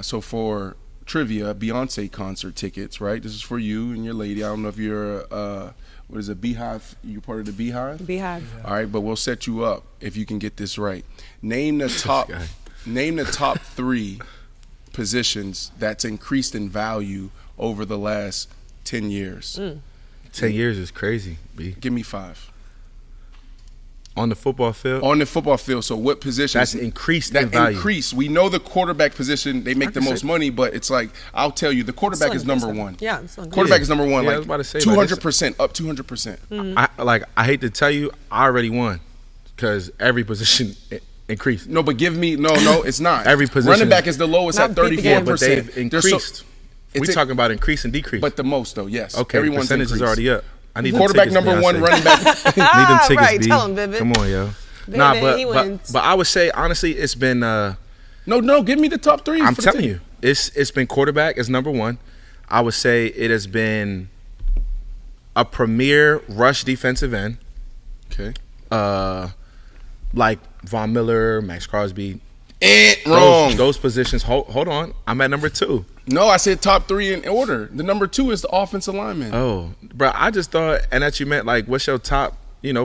A: So for trivia, Beyonce concert tickets, right? This is for you and your lady. I don't know if you're, what is it, Beehive? You're part of the Beehive?
C: Beehive.
A: All right, but we'll set you up if you can get this right. Name the top 3 positions that's increased in value over the last 10 years.
F: 10 years is crazy, B.
A: Give me 5.
F: On the football field?
A: On the football field. So what positions?
F: That's increased in value.
A: Increase. We know the quarterback position, they make the most money, but it's like, I'll tell you, the quarterback is number 1.
C: Yeah, it's not
A: quarterback is number 1.
F: Yeah,
A: like
F: I was about to say,
A: 200%, up 200%.
F: I hate to tell you, I already won because every position increased.
A: No, but give me, no, it's not.
F: Every position.
A: Running back is the lowest at 34%.
F: But they've increased. We're talking about increase and decrease.
A: But the most, though, yes.
F: Okay,
A: everyone's
F: percentage
A: increased.
F: is already up. I need
A: quarterback
F: them tickets,
A: number 1, running back.
F: Need them tickets,
C: right,
F: B.
C: tell him, Vivid.
F: Come on, yo.
C: Vivid,
F: but I would say, honestly, it's been
A: No, give me the top 3.
F: I'm telling you. It's been quarterback is number 1. I would say it has been a premier rush defensive end.
A: Okay.
F: Like Von Miller, Max Crosby.
A: Wrong.
F: Those positions. Hold on. I'm at number 2.
A: No, I said top 3 in order. The number 2 is the offensive lineman.
F: Oh, bro, I just thought, and that you meant like, what's your top,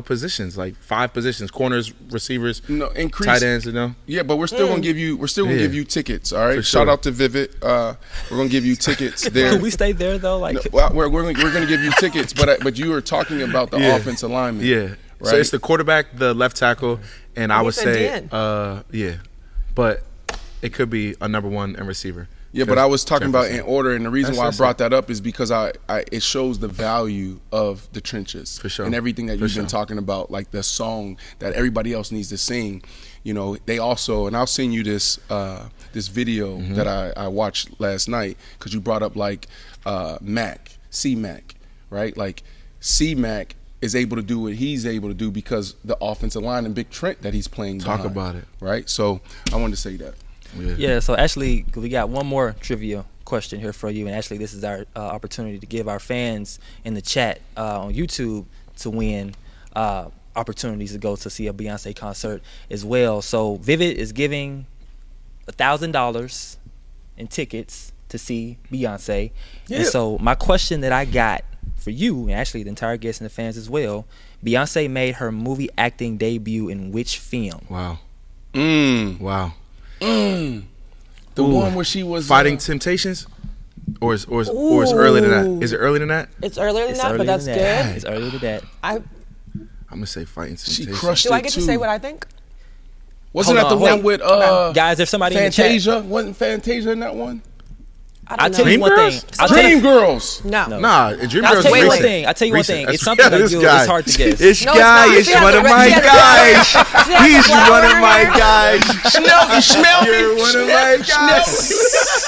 F: positions? Like 5 positions: corners, receivers,
A: increase,
F: tight ends.
A: Yeah, but we're still gonna give you. We're still gonna give you tickets. All right.
F: For
A: Shout
F: sure.
A: out to Vivid. We're gonna give you tickets there.
D: Could we stay there though? Like,
A: we're gonna give you tickets, but you were talking about the offensive lineman.
F: Yeah.
A: Right?
F: So it's the quarterback, the left tackle, and I would say, but it could be a number one and receiver.
A: Yeah, but I was talking about in order, and the reason why I brought that up is because it shows the value of the trenches
F: for sure,
A: and everything that you've been talking about, like the song that everybody else needs to sing. You know, they also, and I'll send you this this video that I watched last night because you brought up like C-Mac, right? Like C-Mac is able to do what he's able to do because the offensive line and Big Trent that he's playing.
F: Talk
A: behind,
F: about it,
A: right? So I wanted to say that.
D: Yeah, so actually, we got one more trivia question here for you, and actually this is our opportunity to give our fans in the chat on YouTube to win opportunities to go to see a Beyonce concert as well. So Vivid is giving $1,000 in tickets to see Beyonce. And so my question that I got for you, and actually the entire guests and the fans as well, Beyonce made her movie acting debut in which film?
F: Wow. Wow.
A: The one where she was
F: Fighting Temptations, or is earlier than that? Is it earlier than that?
C: It's earlier than that, but that's good.
D: It's earlier than that.
F: I'm gonna say Fighting Temptations.
A: She crushed it.
C: Do I get to say what I think?
A: Wasn't that the one with
D: guys? There's somebody
A: Fantasia?
D: in the chat.
A: Wasn't Fantasia in that one?
D: I'll tell you one thing.
A: Dream Girls.
F: Nah, Dream
D: I'll
F: Girls.
D: tell you one thing. It's something that it's hard to guess.
F: This guy is one of my guys. He's one of my guys. You're one of my guys.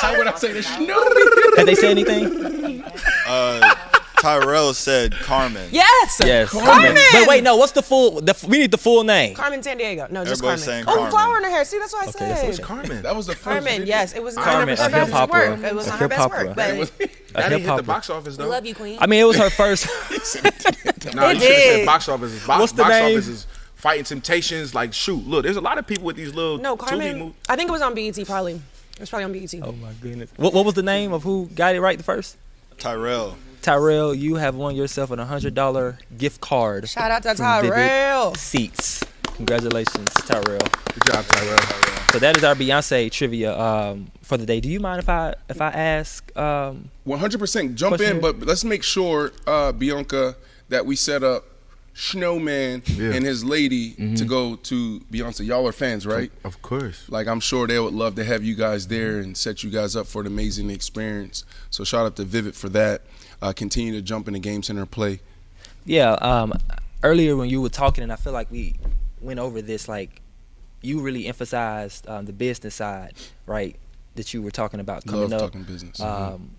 A: How would I say this? Snoopy.
D: Have they said anything?
E: Tyrell said Carmen.
C: Yes.
D: Carmen. But wait, no. What's the full? We need the full name.
C: Carmen Sandiego. No, just
E: Everybody's
C: Carmen.
E: saying
C: Oh,
E: Carmen.
C: flower in her hair. See, that's what I said.
F: That was Carmen.
A: That was the first
C: Carmen,
A: video.
C: yes. It was not
D: Carmen,
C: her
D: a
C: best
D: hip-hop
C: work.
D: opera.
C: It was
D: A
C: not her best
D: hip-hop
C: work.
D: opera.
C: But
F: That didn't hit the box office though.
C: we love you, Queen.
D: I mean, it was her first.
F: No, you should have said box office.
D: What's the
F: box
D: name?
F: office is Fighting Temptations. Like, shoot, look, there's a lot of people with these little.
C: No,
F: Tubi
C: Carmen.
F: movies.
C: I think it was on BET probably. It was probably on BET.
D: Oh my goodness. What was the name of who got it right the first?
E: Tyrell,
D: you have won yourself an $100 gift card.
C: Shout out to
D: from Vivid
C: Tyrell.
D: Seats. Congratulations, Tyrell.
F: Good job, Tyrell.
D: So that is our Beyonce trivia for the day. Do you mind if I ask?
A: 100% jump
D: question?
A: in, but let's make sure, Bianca, that we set up Snowman and his lady to go to Beyonce. Y'all are fans, right?
F: Of course.
A: Like, I'm sure they would love to have you guys there and set you guys up for an amazing experience. So shout out to Vivid for that. Continue to jump in the Game Center play.
D: Yeah. Earlier when you were talking, and I feel like we went over this, like you really emphasized the business side, right? That you were talking about coming
A: Love
D: up.
A: talking business.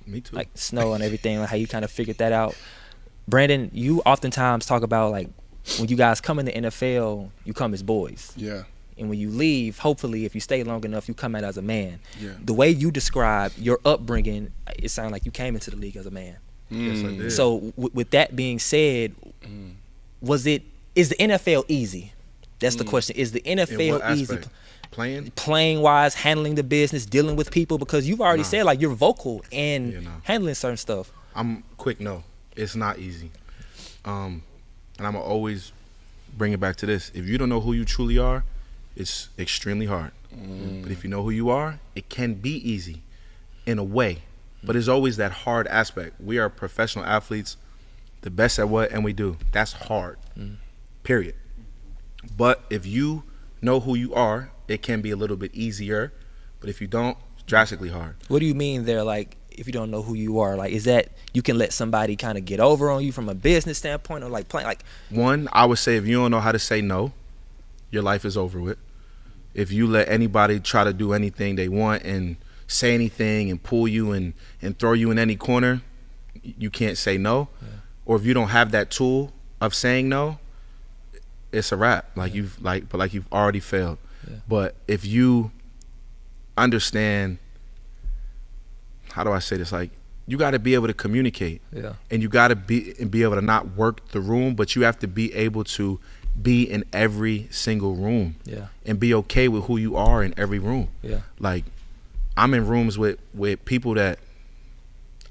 F: Me too.
D: Like snow and everything, like how you kind of figured that out. Brandon, you oftentimes talk about like when you guys come in the NFL, you come as boys.
A: Yeah.
D: And when you leave, hopefully, if you stay long enough, you come out as a man.
A: Yeah.
D: The way you describe your upbringing, it sounded like you came into the league as a man.
F: Yes, I did.
D: So with that being said, is the NFL easy? That's the question. Is the
F: In what
D: NFL easy?
F: aspect? Playing?
D: Playing wise, handling the business, dealing with people, because you've already said like you're vocal and handling certain stuff.
F: I'm quick. No, it's not easy. And I'm gonna always bring it back to this. If you don't know who you truly are, it's extremely hard. But if you know who you are, it can be easy in a way. But there's always that hard aspect. We are professional athletes, the best at what and we do. That's hard. Period. But if you know who you are, it can be a little bit easier. But if you don't, it's drastically hard.
D: What do you mean there? Like, if you don't know who you are, like, is that you can let somebody kind of get over on you from a business standpoint, or like playing like?
F: One, I would say if you don't know how to say no, your life is over with. If you let anybody try to do anything they want and say anything and pull you and throw you in any corner, you can't say no. Or if you don't have that tool of saying no, it's a wrap. Like you've already failed. But if you understand, how do I say this? Like, you got to be able to communicate. And you got to be able to not work the room, but you have to be able to be in every single room. And be okay with who you are in every room. Like, I'm in rooms with people that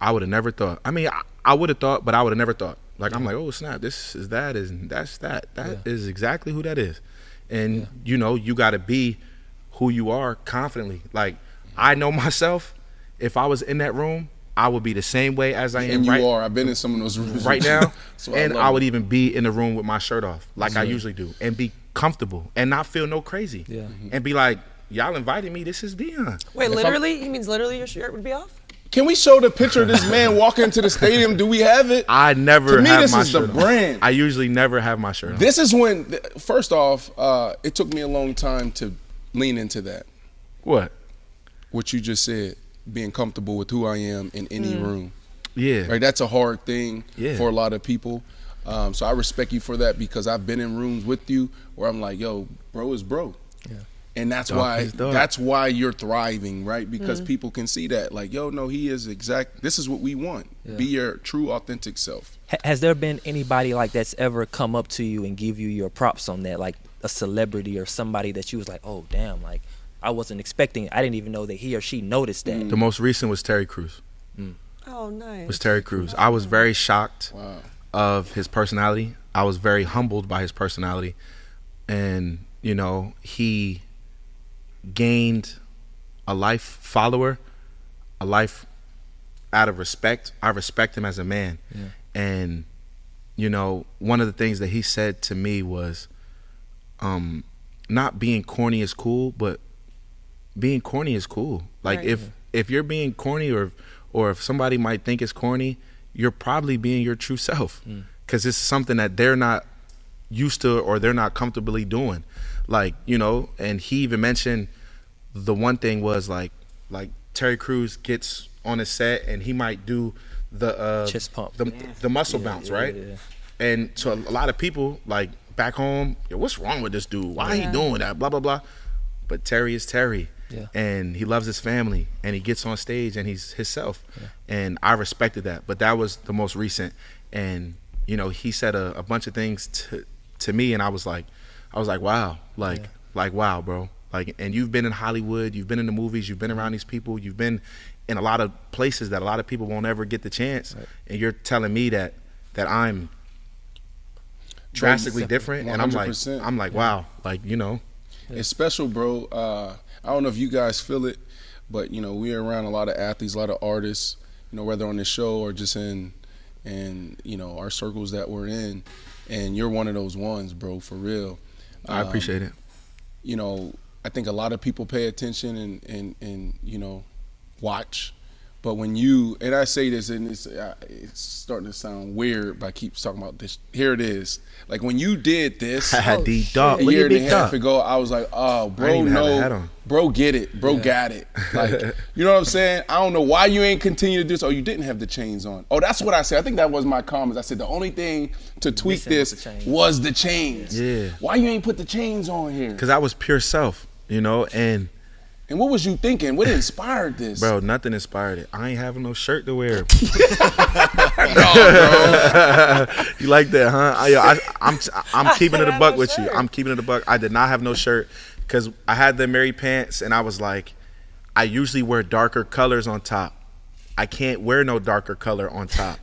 F: I would have never thought. I mean, I would have thought, but I would have never thought. Like, I'm like, oh, snap, this is that, and that's that. That is exactly who that is. And, you know, you got to be who you are confidently. Like, I know myself. If I was in that room I would be the same way as I am
A: and you are. I've been in some of those rooms
F: right now, and I would
A: it.
F: even be in the room with my shirt off, like I usually do, and be comfortable and not feel no crazy, and be like, y'all invited me. This is Dion.
C: Wait, literally? He means literally your shirt would be off?
A: Can we show the picture of this man walking into the stadium? Do we have it?
F: I never
A: to me,
F: have
A: this
F: my
A: is
F: shirt
A: the
F: on.
A: brand.
F: I usually never have my shirt on.
A: This is when, first off, it took me a long time to lean into that.
F: What
A: you just said, being comfortable with who I am in any room.
F: Yeah.
A: Right, that's a hard thing for a lot of people. So I respect you for that, because I've been in rooms with you where I'm like, yo, bro is bro. Yeah. And that's why you're thriving, right? Because people can see that, like, yo, no, he is this is what we want. Yeah. Be your true, authentic self.
D: Has there been anybody like that's ever come up to you and give you your props on that, like a celebrity or somebody that you was like, oh, damn, like, I wasn't expecting, I didn't even know that he or she noticed that.
F: The most recent was Terry Crews.
C: Oh, nice.
F: Was Terry Crews. I was very shocked of his personality. I was very humbled by his personality. And, you know, he gained a life follower, a life out of respect. I respect him as a man. Yeah. And, you know, one of the things that he said to me was, not being corny is cool, but being corny is cool. Like, if you're being corny, or if somebody might think it's corny, you're probably being your true self, because it's something that they're not used to or they're not comfortably doing. Like, you know, and he even mentioned the one thing was like Terry Crews gets on a set and he might do the
D: chest pump,
F: the muscle bounce, right? Yeah. And to a lot of people, like back home, what's wrong with this dude? Why he doing that? Blah blah blah. But Terry is Terry. Yeah. And he loves his family, and he gets on stage and he's himself. Yeah. And I respected that. But that was the most recent. And, you know, he said a bunch of things to me, and I was like, wow, like wow, bro. Like, and you've been in Hollywood, you've been in the movies, you've been around these people, you've been in a lot of places that a lot of people won't ever get the chance. Right. And you're telling me that I'm drastically different, 100%. And I'm like, wow, like, you know.
A: It's special, bro. I don't know if you guys feel it, but, you know, we're around a lot of athletes, a lot of artists, you know, whether on this show or just in you know, our circles that we're in, and you're one of those ones, bro, for real.
F: I appreciate it.
A: You know, I think a lot of people pay attention and you know, watch. But when you, and I say this, and it's starting to sound weird, but I keep talking about this. Here it is. Like, when you did this
F: a
A: year and a half ago, I was like, oh, bro, no, bro, get it. Bro, got it. Like, you know what I'm saying? I don't know why you ain't continue to do this. Oh, you didn't have the chains on. Oh, that's what I said. I think that was my comments. I said the only thing to tweak this was the chains. Yeah. Why you ain't put the chains on here?
F: Because I was pure self, you know, and
A: what was you thinking? What inspired this?
F: Bro, nothing inspired it. I ain't having no shirt to wear.
A: No, bro.
F: You like that, huh? I'm keeping it a buck with you. I'm keeping it a buck. I did not have no shirt because I had the Mary pants, and I was like, I usually wear darker colors on top. I can't wear no darker color on top.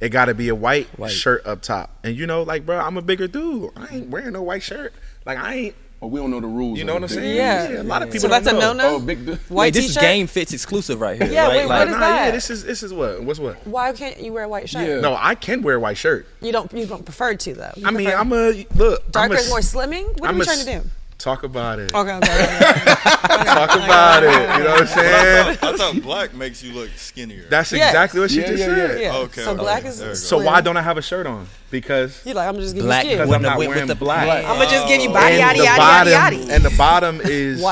F: It got to be a white shirt up top. And, you know, like, bro, I'm a bigger dude. I ain't wearing no white shirt. Like, I ain't.
A: Oh, we don't know the rules.
F: You know what I'm saying?
C: Yeah.
F: A lot of people.
C: So that's
F: don't know.
C: a no-no.
A: Oh, big.
C: White
D: this
C: t-shirt?
D: is Game Fit's exclusive right here.
C: Yeah,
D: right?
C: wait, what is that?
F: Yeah, this is what? What's what?
C: Why can't you wear a white shirt?
A: Yeah.
F: No, I can wear a white shirt.
C: You don't prefer to though.
F: I mean, look.
C: Darker is more slimming. What are we trying to do?
F: Talk about it.
C: Okay.
F: Talk about it. You know what I'm saying?
E: I thought black makes you look skinnier.
F: That's exactly what she just said.
C: Yeah.
E: Okay.
C: So black is slim.
F: So why don't I have a shirt on? Because
C: you like, I'm just giving
D: black
C: you
F: because I'm not wearing
D: the
F: black.
C: I'm gonna just give you body,
F: and
C: yaddy.
F: And the bottom is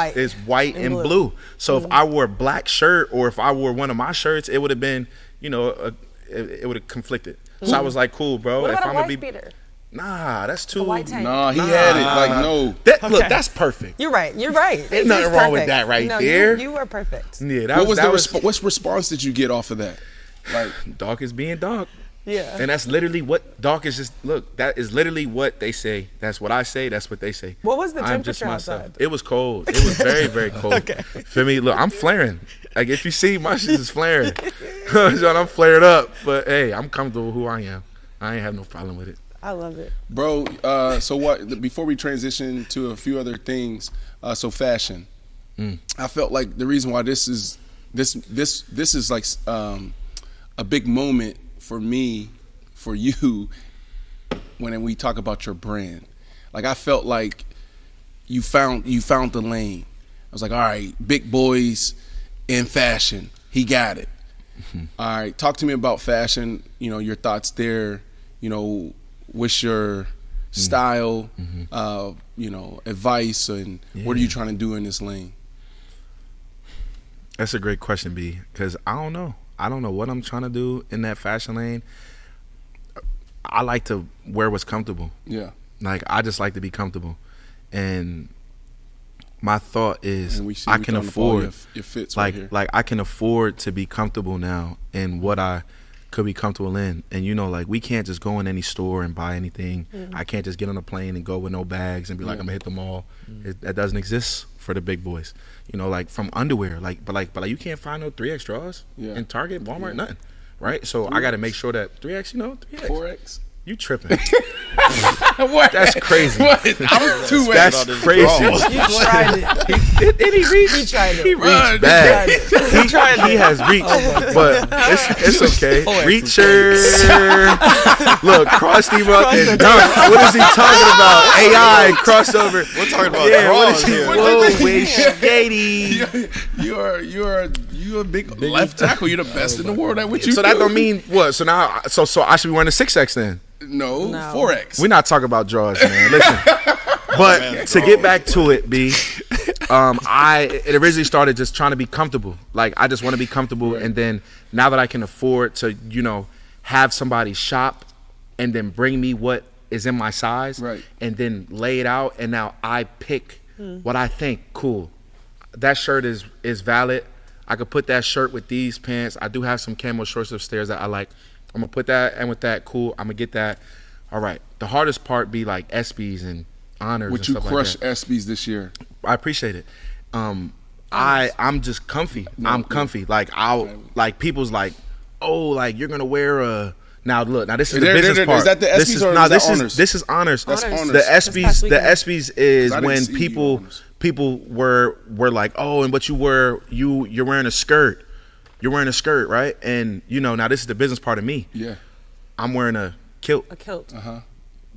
C: white
F: and blue. So if I wore a black shirt or if I wore one of my shirts, it would have been, you know, it would have conflicted. So I was like, cool, bro.
C: What
F: if
C: about
F: I'm
C: a
F: gonna
C: white
F: be
C: beater?
F: Nah, that's too.
A: Nah, he had it. Like, no.
F: Look, that's perfect.
C: You're right.
F: Ain't nothing wrong with that there.
C: You were perfect.
F: Yeah,
A: what response did you get off of that? Like,
F: Dawk is being Dawk.
C: Yeah.
F: And that's literally what Dawk is just, look, that is literally what they say. That's what I say. That's what they say.
C: What was the
F: I'm just
C: temperature
F: myself.
C: outside?
F: It was cold. It was very, very cold.
C: Okay.
F: For me, look, I'm flaring. Like, if you see, my shit is flaring. I'm flared up. But, hey, I'm comfortable with who I am. I ain't have no problem with it.
C: I love it.
A: Bro, so what, before we transition to a few other things, so fashion. I felt like the reason why this is like a big moment for me, for you, when we talk about your brand. Like, I felt like you found the lane. I was like, all right, big boys in fashion. He got it. All right, talk to me about fashion, your thoughts there, what's your style, advice, and what are you trying to do in this lane?
F: That's a great question, B, because I don't know. I don't know what I'm trying to do in that fashion lane. I like to wear what's comfortable.
A: Yeah.
F: Like, I just like to be comfortable. And my thought is I can afford
A: your fits
F: like
A: right here.
F: like I can afford to be comfortable now in what I could be comfortable in. And like, we can't just go in any store and buy anything. I can't just get on a plane and go with no bags and be like, I'm gonna hit the mall. That doesn't exist for the big boys. Like from underwear, but you can't find no 3X draws in Target, Walmart, nothing. Right? So 3X. I got to make sure that 3X, 3X.
A: 4X.
F: You tripping. That's crazy.
A: What? I'm 2X.
F: That's crazy.
C: You tried it.
F: Did he reach?
C: He tried it.
F: He reached back. He has reached, but it's okay. Reacher. Look, crossed him up and dunked. What is he talking about? AI crossover.
E: We're talking about draws here.
F: Whoa, way shady.
A: You're a big left tackle. You're the best in the world at what you do.
F: So that don't mean what? So now, so I should be wearing a 6X then?
A: No, 4X.
F: We're not talking about draws, man. Listen, but to get back to it, B, it originally started just trying to be comfortable. Like, I just want to be comfortable, and then now that I can afford to, have somebody shop and then bring me what is in my size, and then lay it out, and now I pick what I think cool. That shirt is valid. I could put that shirt with these pants. I do have some camo shorts upstairs that I like. I'm going to put that, and with that, cool, I'm going to get that. All right. The hardest part be like ESPYs and honors and stuff like that.
A: Would you crush ESPYs this year?
F: I appreciate it. I'm just comfy. I'm comfy. Like, people's like, oh, like, you're going to wear a... Now, look. Now, this is the business part.
A: Is that the ESPYs or is that honors?
F: This is honors.
A: That's honors.
F: The ESPYs is when people were like, oh, and what you wear, you're wearing a skirt. You're wearing a skirt, right? And, now this is the business part of me.
A: Yeah.
F: I'm wearing a kilt.
C: A kilt.
A: Uh-huh.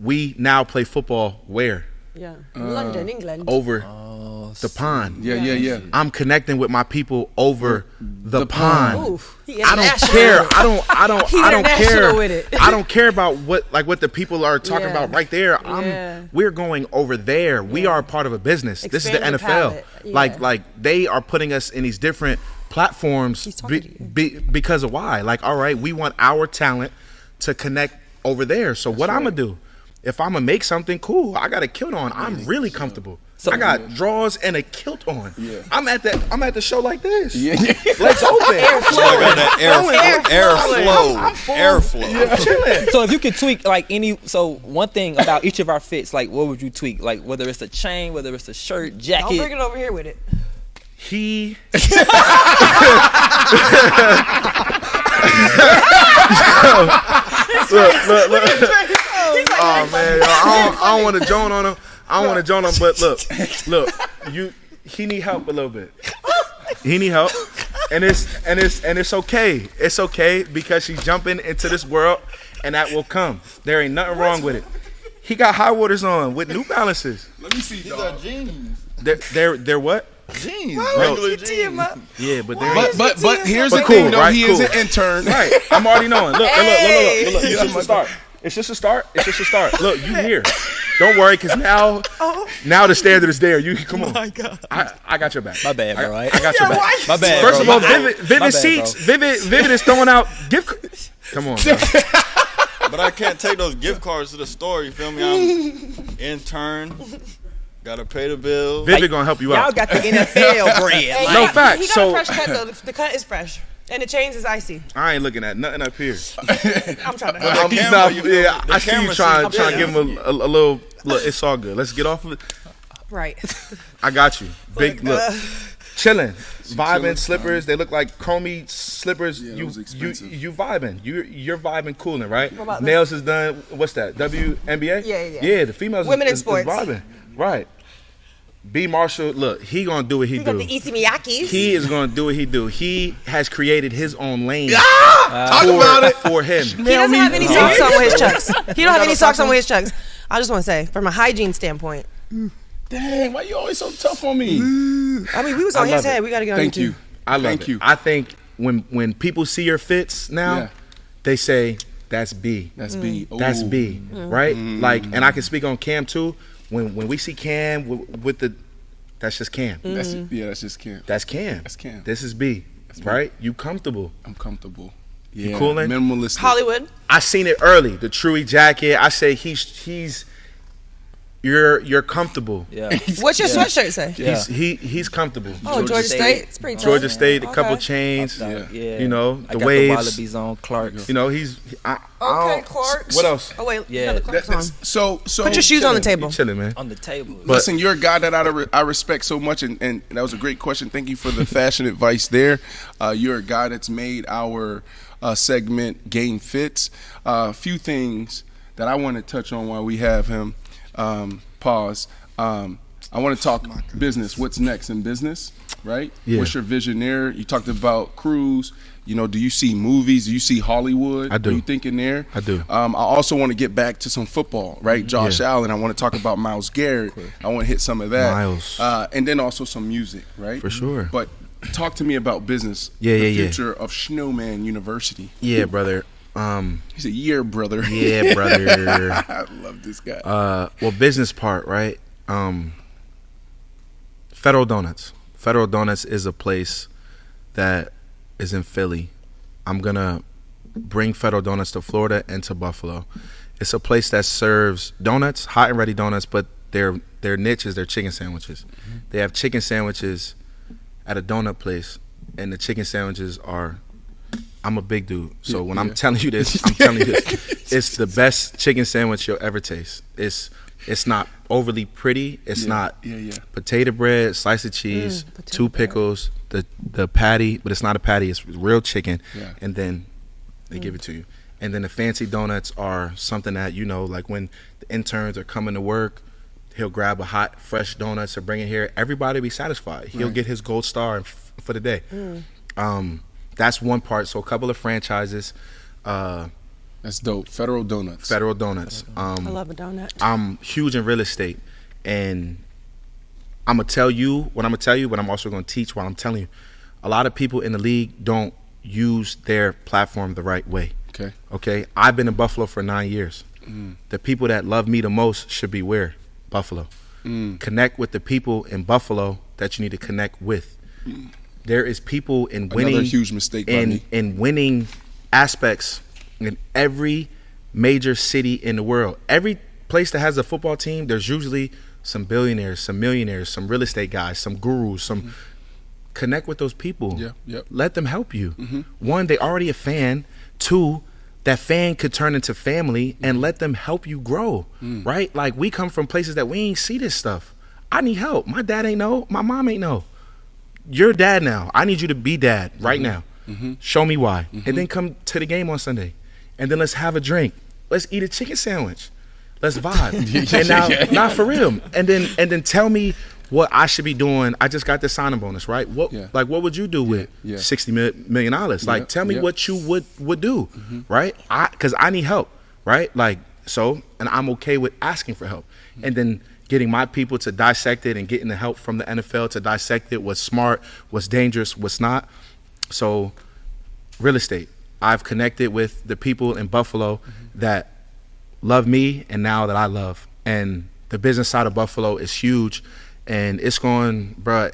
F: We now play football where?
C: Yeah. London, England.
F: Over the pond.
A: Yeah.
F: I'm connecting with my people over the pond.
C: Oof,
F: I don't care. I don't care.
C: With it.
F: I don't care about what the people are talking about right there. We're going over there. We are a part of a business. This is the NFL. Like they are putting us in these different platforms because of why. Like, all right, we want our talent to connect over there. So what I'm gonna do? If I'm gonna make something cool, I got a kilt on. I'm really comfortable. So I got drawers and a kilt on. Yeah. I'm at the show like this. Yeah. Legs open.
E: Airflow.
F: Yeah. I'm chilling.
D: So if you could tweak one thing about each of our fits, like what would you tweak? Like whether it's a chain, whether it's a shirt, jacket.
C: Don't bring it over here with it.
F: Look. Oh man, I don't want to joan on him. But look, he need help a little bit. He need help, and it's okay. It's okay because she's jumping into this world, and that will come. There ain't nothing wrong with it. He got high waters on with New Balances.
E: Let me see. These are jeans.
F: They're what?
E: Jeans, regular jeans.
F: Yeah, but
A: here's the thing, though. He is an intern.
F: Right. I'm already knowing. Look. It's just a start. It's just a start. Look, you here. Don't worry, because now the standard is there. You come on. Oh my God. I got your back.
D: My bad, bro.
F: I got your back.
D: My bad.
F: First of all, Vivid seats. Vivid is throwing out gift. Come on, bro.
E: But I can't take those gift cards to the store. You feel me? I'm intern. Gotta pay the bills.
F: Vivid gonna help you out.
D: Y'all got the NFL bread.
F: No facts.
C: He got a fresh cut though. The cut is fresh. And the chains is icy.
F: I ain't looking at nothing up here.
C: I'm trying to.
F: I see you trying to give him a little. Look, it's all good. Let's get off of it.
C: Right.
F: I got you. Big look. Chilling. Vibing slippers. They look like chromey slippers.
A: Yeah,
F: you vibing. You're vibing, cooling, right?
C: What about
F: Nails is done. What's that? WNBA?
C: Yeah.
F: Yeah, the females
C: Women in
F: is
C: sports.
F: vibing. Right. B. Marshall, look, he gonna do what he do.
C: Got the Issey Miyakis.
F: He is gonna do what he do. He has created his own lane.
A: Talk about it
F: for him.
C: He doesn't have any socks on with his chucks. He don't have any socks on with his chucks. I just want to say, from a hygiene standpoint.
A: Dang, why you always so tough on me?
C: I mean, we was on his head. We got to get on
A: Thank you.
F: I love
A: Thank
F: it.
A: you.
F: I think when people see your fits now, they say that's B.
A: That's B.
F: That's B. Right? Like, and I can speak on Cam too. When we see Cam with the, that's just Cam.
A: That's just Cam.
F: That's Cam.
A: That's Cam.
F: This is B. Right? You comfortable?
A: I'm comfortable. Yeah.
F: You coolin'?
A: Minimalistic.
C: Hollywood.
F: I seen it early. The Truey jacket. I say he's. You're comfortable.
D: Yeah.
C: What's your sweatshirt say?
D: Yeah.
F: He's comfortable.
C: Oh, Georgia State. It's pretty
F: Georgia
C: tight.
F: State, a
C: Okay.
F: couple chains.
D: Yeah.
F: You know,
D: I
F: the
D: got
F: waves.
D: the Wallabies on Clarks.
F: You know, he's.
C: Okay, Clarks.
F: What else?
C: Oh, wait.
D: Yeah.
C: You got the Clarks on.
A: So
C: Put your shoes on the table.
F: Chilling, man.
D: On the table.
A: Listen, you're a guy that I respect so much, and that was a great question. Thank you for the fashion advice there. You're a guy that's made our segment Game Fits. A few things that I want to touch on while we have him. Pause. I want to talk business. What's next in business, right?
F: Yeah.
A: What's your vision there? You talked about cruise. You know, do you see movies? Do you see Hollywood?
F: I do.
A: Are you thinking there?
F: I do.
A: I also want to get back to some football, right? Josh Allen. I want to talk about Myles Garrett. I want to hit some of that.
F: Miles.
A: And then also some music, right?
F: For sure.
A: But talk to me about business. The future of Snowman University.
F: Yeah, brother.
A: He's a year brother.
F: Yeah, brother.
A: I love this guy.
F: Well, business part, right? Federal Donuts. Federal Donuts is a place that is in Philly. I'm gonna bring Federal Donuts to Florida and to Buffalo. It's a place that serves donuts, hot and ready donuts, but their niche is their chicken sandwiches. They have chicken sandwiches at a donut place, and the chicken sandwiches are. I'm a big dude, so when I'm telling you this, I'm telling you this. It's the best chicken sandwich you'll ever taste. It's not overly pretty. It's not potato bread, slice of cheese, two pickles, the patty, but it's not a patty. It's real chicken, and then they give it to you. And then the fancy donuts are something that, you know, like when the interns are coming to work, he'll grab a hot, fresh donuts to bring it here. Everybody will be satisfied. He'll get his gold star for the day. That's one part. So a couple of franchises.
A: That's dope. Federal Donuts.
F: Federal Donuts.
C: I love a donut.
F: I'm huge in real estate, and I'm gonna tell you what I'm gonna tell you, but I'm also gonna teach while I'm telling you. A lot of people in the league don't use their platform the right way. Okay. I've been in Buffalo for 9 years. The people that love me the most should be where? Buffalo. Connect with the people in Buffalo that you need to connect with. There is people in winning.
A: Another huge mistake by me.
F: In winning aspects in every major city in the world. Every place that has a football team, there's usually some billionaires, some millionaires, some real estate guys, some gurus, some connect with those people. Let them help you. One, they already a fan. Two, that fan could turn into family, and let them help you grow. Right? Like, we come from places that we ain't see this stuff. I need help. My dad ain't know. My mom ain't know. You're dad now. I need you to be dad right now. Show me why. And then come to the game on Sunday. And then let's have a drink. Let's eat a chicken sandwich. Let's vibe. And now, not for real. And then tell me what I should be doing. I just got the signing bonus, right? What would you do with $60 million? Like, tell me what you would do, right? Because I need help, right? Like, so, and I'm okay with asking for help. And then getting my people to dissect it and getting the help from the NFL to dissect it, what's smart, what's dangerous, what's not. So, real estate. I've connected with the people in Buffalo that love me and now that I love. And the business side of Buffalo is huge. And it's going, bro,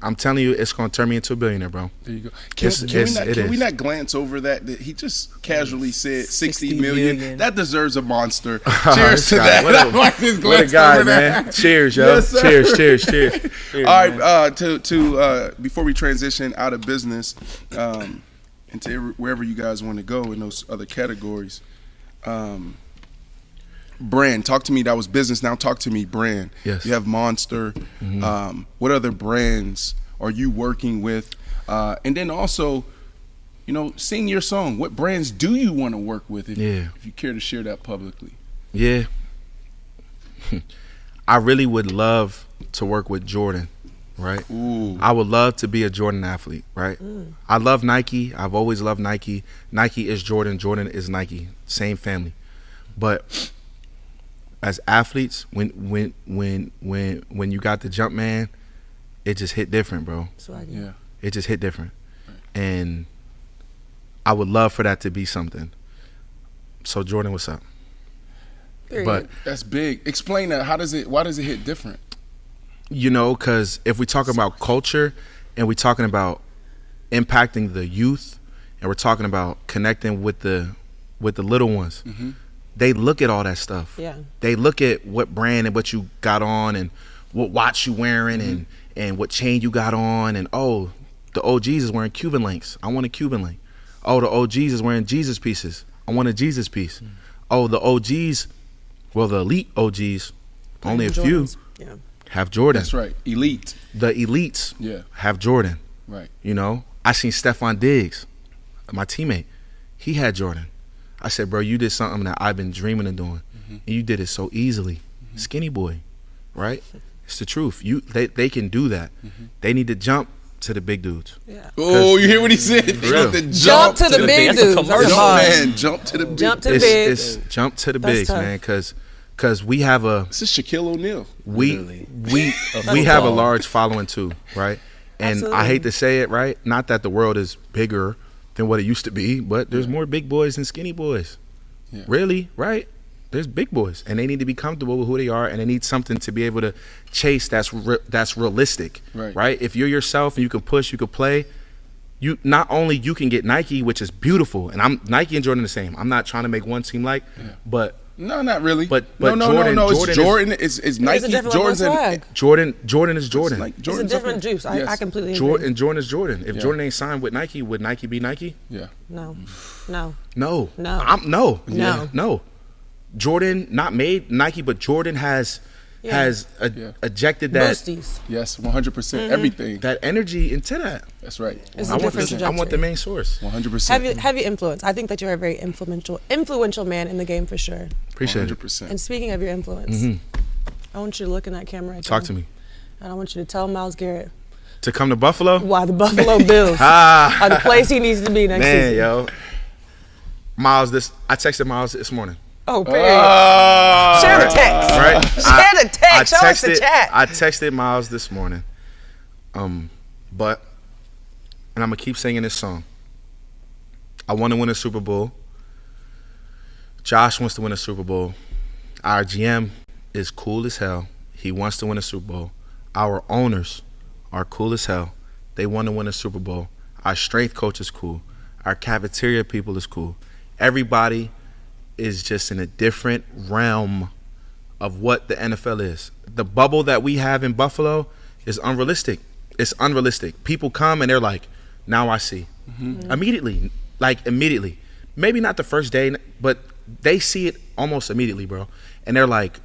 F: I'm telling you, it's going to turn me into a billionaire, bro.
A: There you go. Can we not glance over that? He just casually said 60 million. That deserves a monster. Cheers to that.
F: What a guy, man. Cheers, yo. Yes, cheers.
A: All right, before we transition out of business into wherever you guys want to go in those other categories, brand. Talk to me. That was business. Now talk to me brand.
F: Yes.
A: You have Monster. What other brands are you working with? And then also, you know, sing your song. What brands do you want to work with if you care to share that publicly?
F: Yeah. I really would love to work with Jordan, right?
A: Ooh.
F: I would love to be a Jordan athlete, right? I love Nike. I've always loved Nike. Nike is Jordan. Jordan is Nike. Same family. But as athletes, when you got the jump man, it just hit different, bro.
A: Yeah.
F: It just hit different. And I would love for that to be something. So Jordan, what's up? But
A: that's big. Explain that. Why does it hit different?
F: You know, because if we talk about culture and we're talking about impacting the youth and we're talking about connecting with the little ones, they look at all that stuff.
C: Yeah.
F: They look at what brand and what you got on and what watch you wearing and what chain you got on, and oh, the OGs is wearing Cuban links. I want a Cuban link. Oh, the OGs is wearing Jesus pieces. I want a Jesus piece. Oh, the OGs, well, the elite OGs, only a few have Jordan.
A: That's right. Elite.
F: The elites have Jordan.
A: Right.
F: You know, I seen Stephon Diggs, my teammate. He had Jordan. I said, bro, you did something that I've been dreaming of doing, and you did it so easily. Skinny boy, right? It's the truth. They can do that. They need to jump to the big dudes.
C: Yeah.
A: Oh, you hear what he said? They need to
C: jump to the big dudes.
A: Jump to the big.
C: Jump to the big.
F: It's jump to the bigs, man, because we have a.
A: This is Shaquille O'Neal.
F: We have a large following too, right? And
C: Absolutely.
F: I hate to say it, right? Not that the world is bigger than what it used to be, but there's more big boys than skinny boys.
A: Yeah.
F: Really, right? There's big boys, and they need to be comfortable with who they are, and they need something to be able to chase that's realistic, right? If you're yourself and you can push, you can play. You not only you can get Nike, which is beautiful, and I'm Nike and Jordan the same. I'm not trying to make one seem like, but
A: no, not really.
F: But
A: no. It's Jordan. It's Nike. Jordan is Jordan.
C: It's a different juice. I completely agree.
F: Jordan is Jordan. If Jordan ain't signed with Nike, would Nike be Nike?
A: Yeah.
C: No.
F: Jordan not made Nike, but Jordan has ejected that.
C: Boosties.
A: Yes, 100%. Everything.
F: That energy into that.
A: That's right.
C: It's
F: I
C: a different trajectory.
F: want the main source.
A: 100%.
C: Heavy influence. I think that you're a very influential man in the game for sure.
F: Appreciate
A: 100%.
C: And speaking of your influence, I want you to look in that camera.
F: Talk to me.
C: And I want you to tell Myles Garrett
F: to come to Buffalo.
C: Why the Buffalo Bills are the place he needs to be next season.
F: Man, yo, Myles. I texted Myles this morning.
C: Oh, period. Share the text.
F: Right?
C: Share the text. Show us the chat.
F: I texted Myles this morning. And I'm gonna keep singing this song. I want to win a Super Bowl. Josh wants to win a Super Bowl. Our GM is cool as hell. He wants to win a Super Bowl. Our owners are cool as hell. They want to win a Super Bowl. Our strength coach is cool. Our cafeteria people is cool. Everybody is just in a different realm of what the NFL is. The bubble that we have in Buffalo is unrealistic. It's unrealistic. People come and they're like, now I see. Immediately. Maybe not the first day, but they see it almost immediately, bro. And they're like,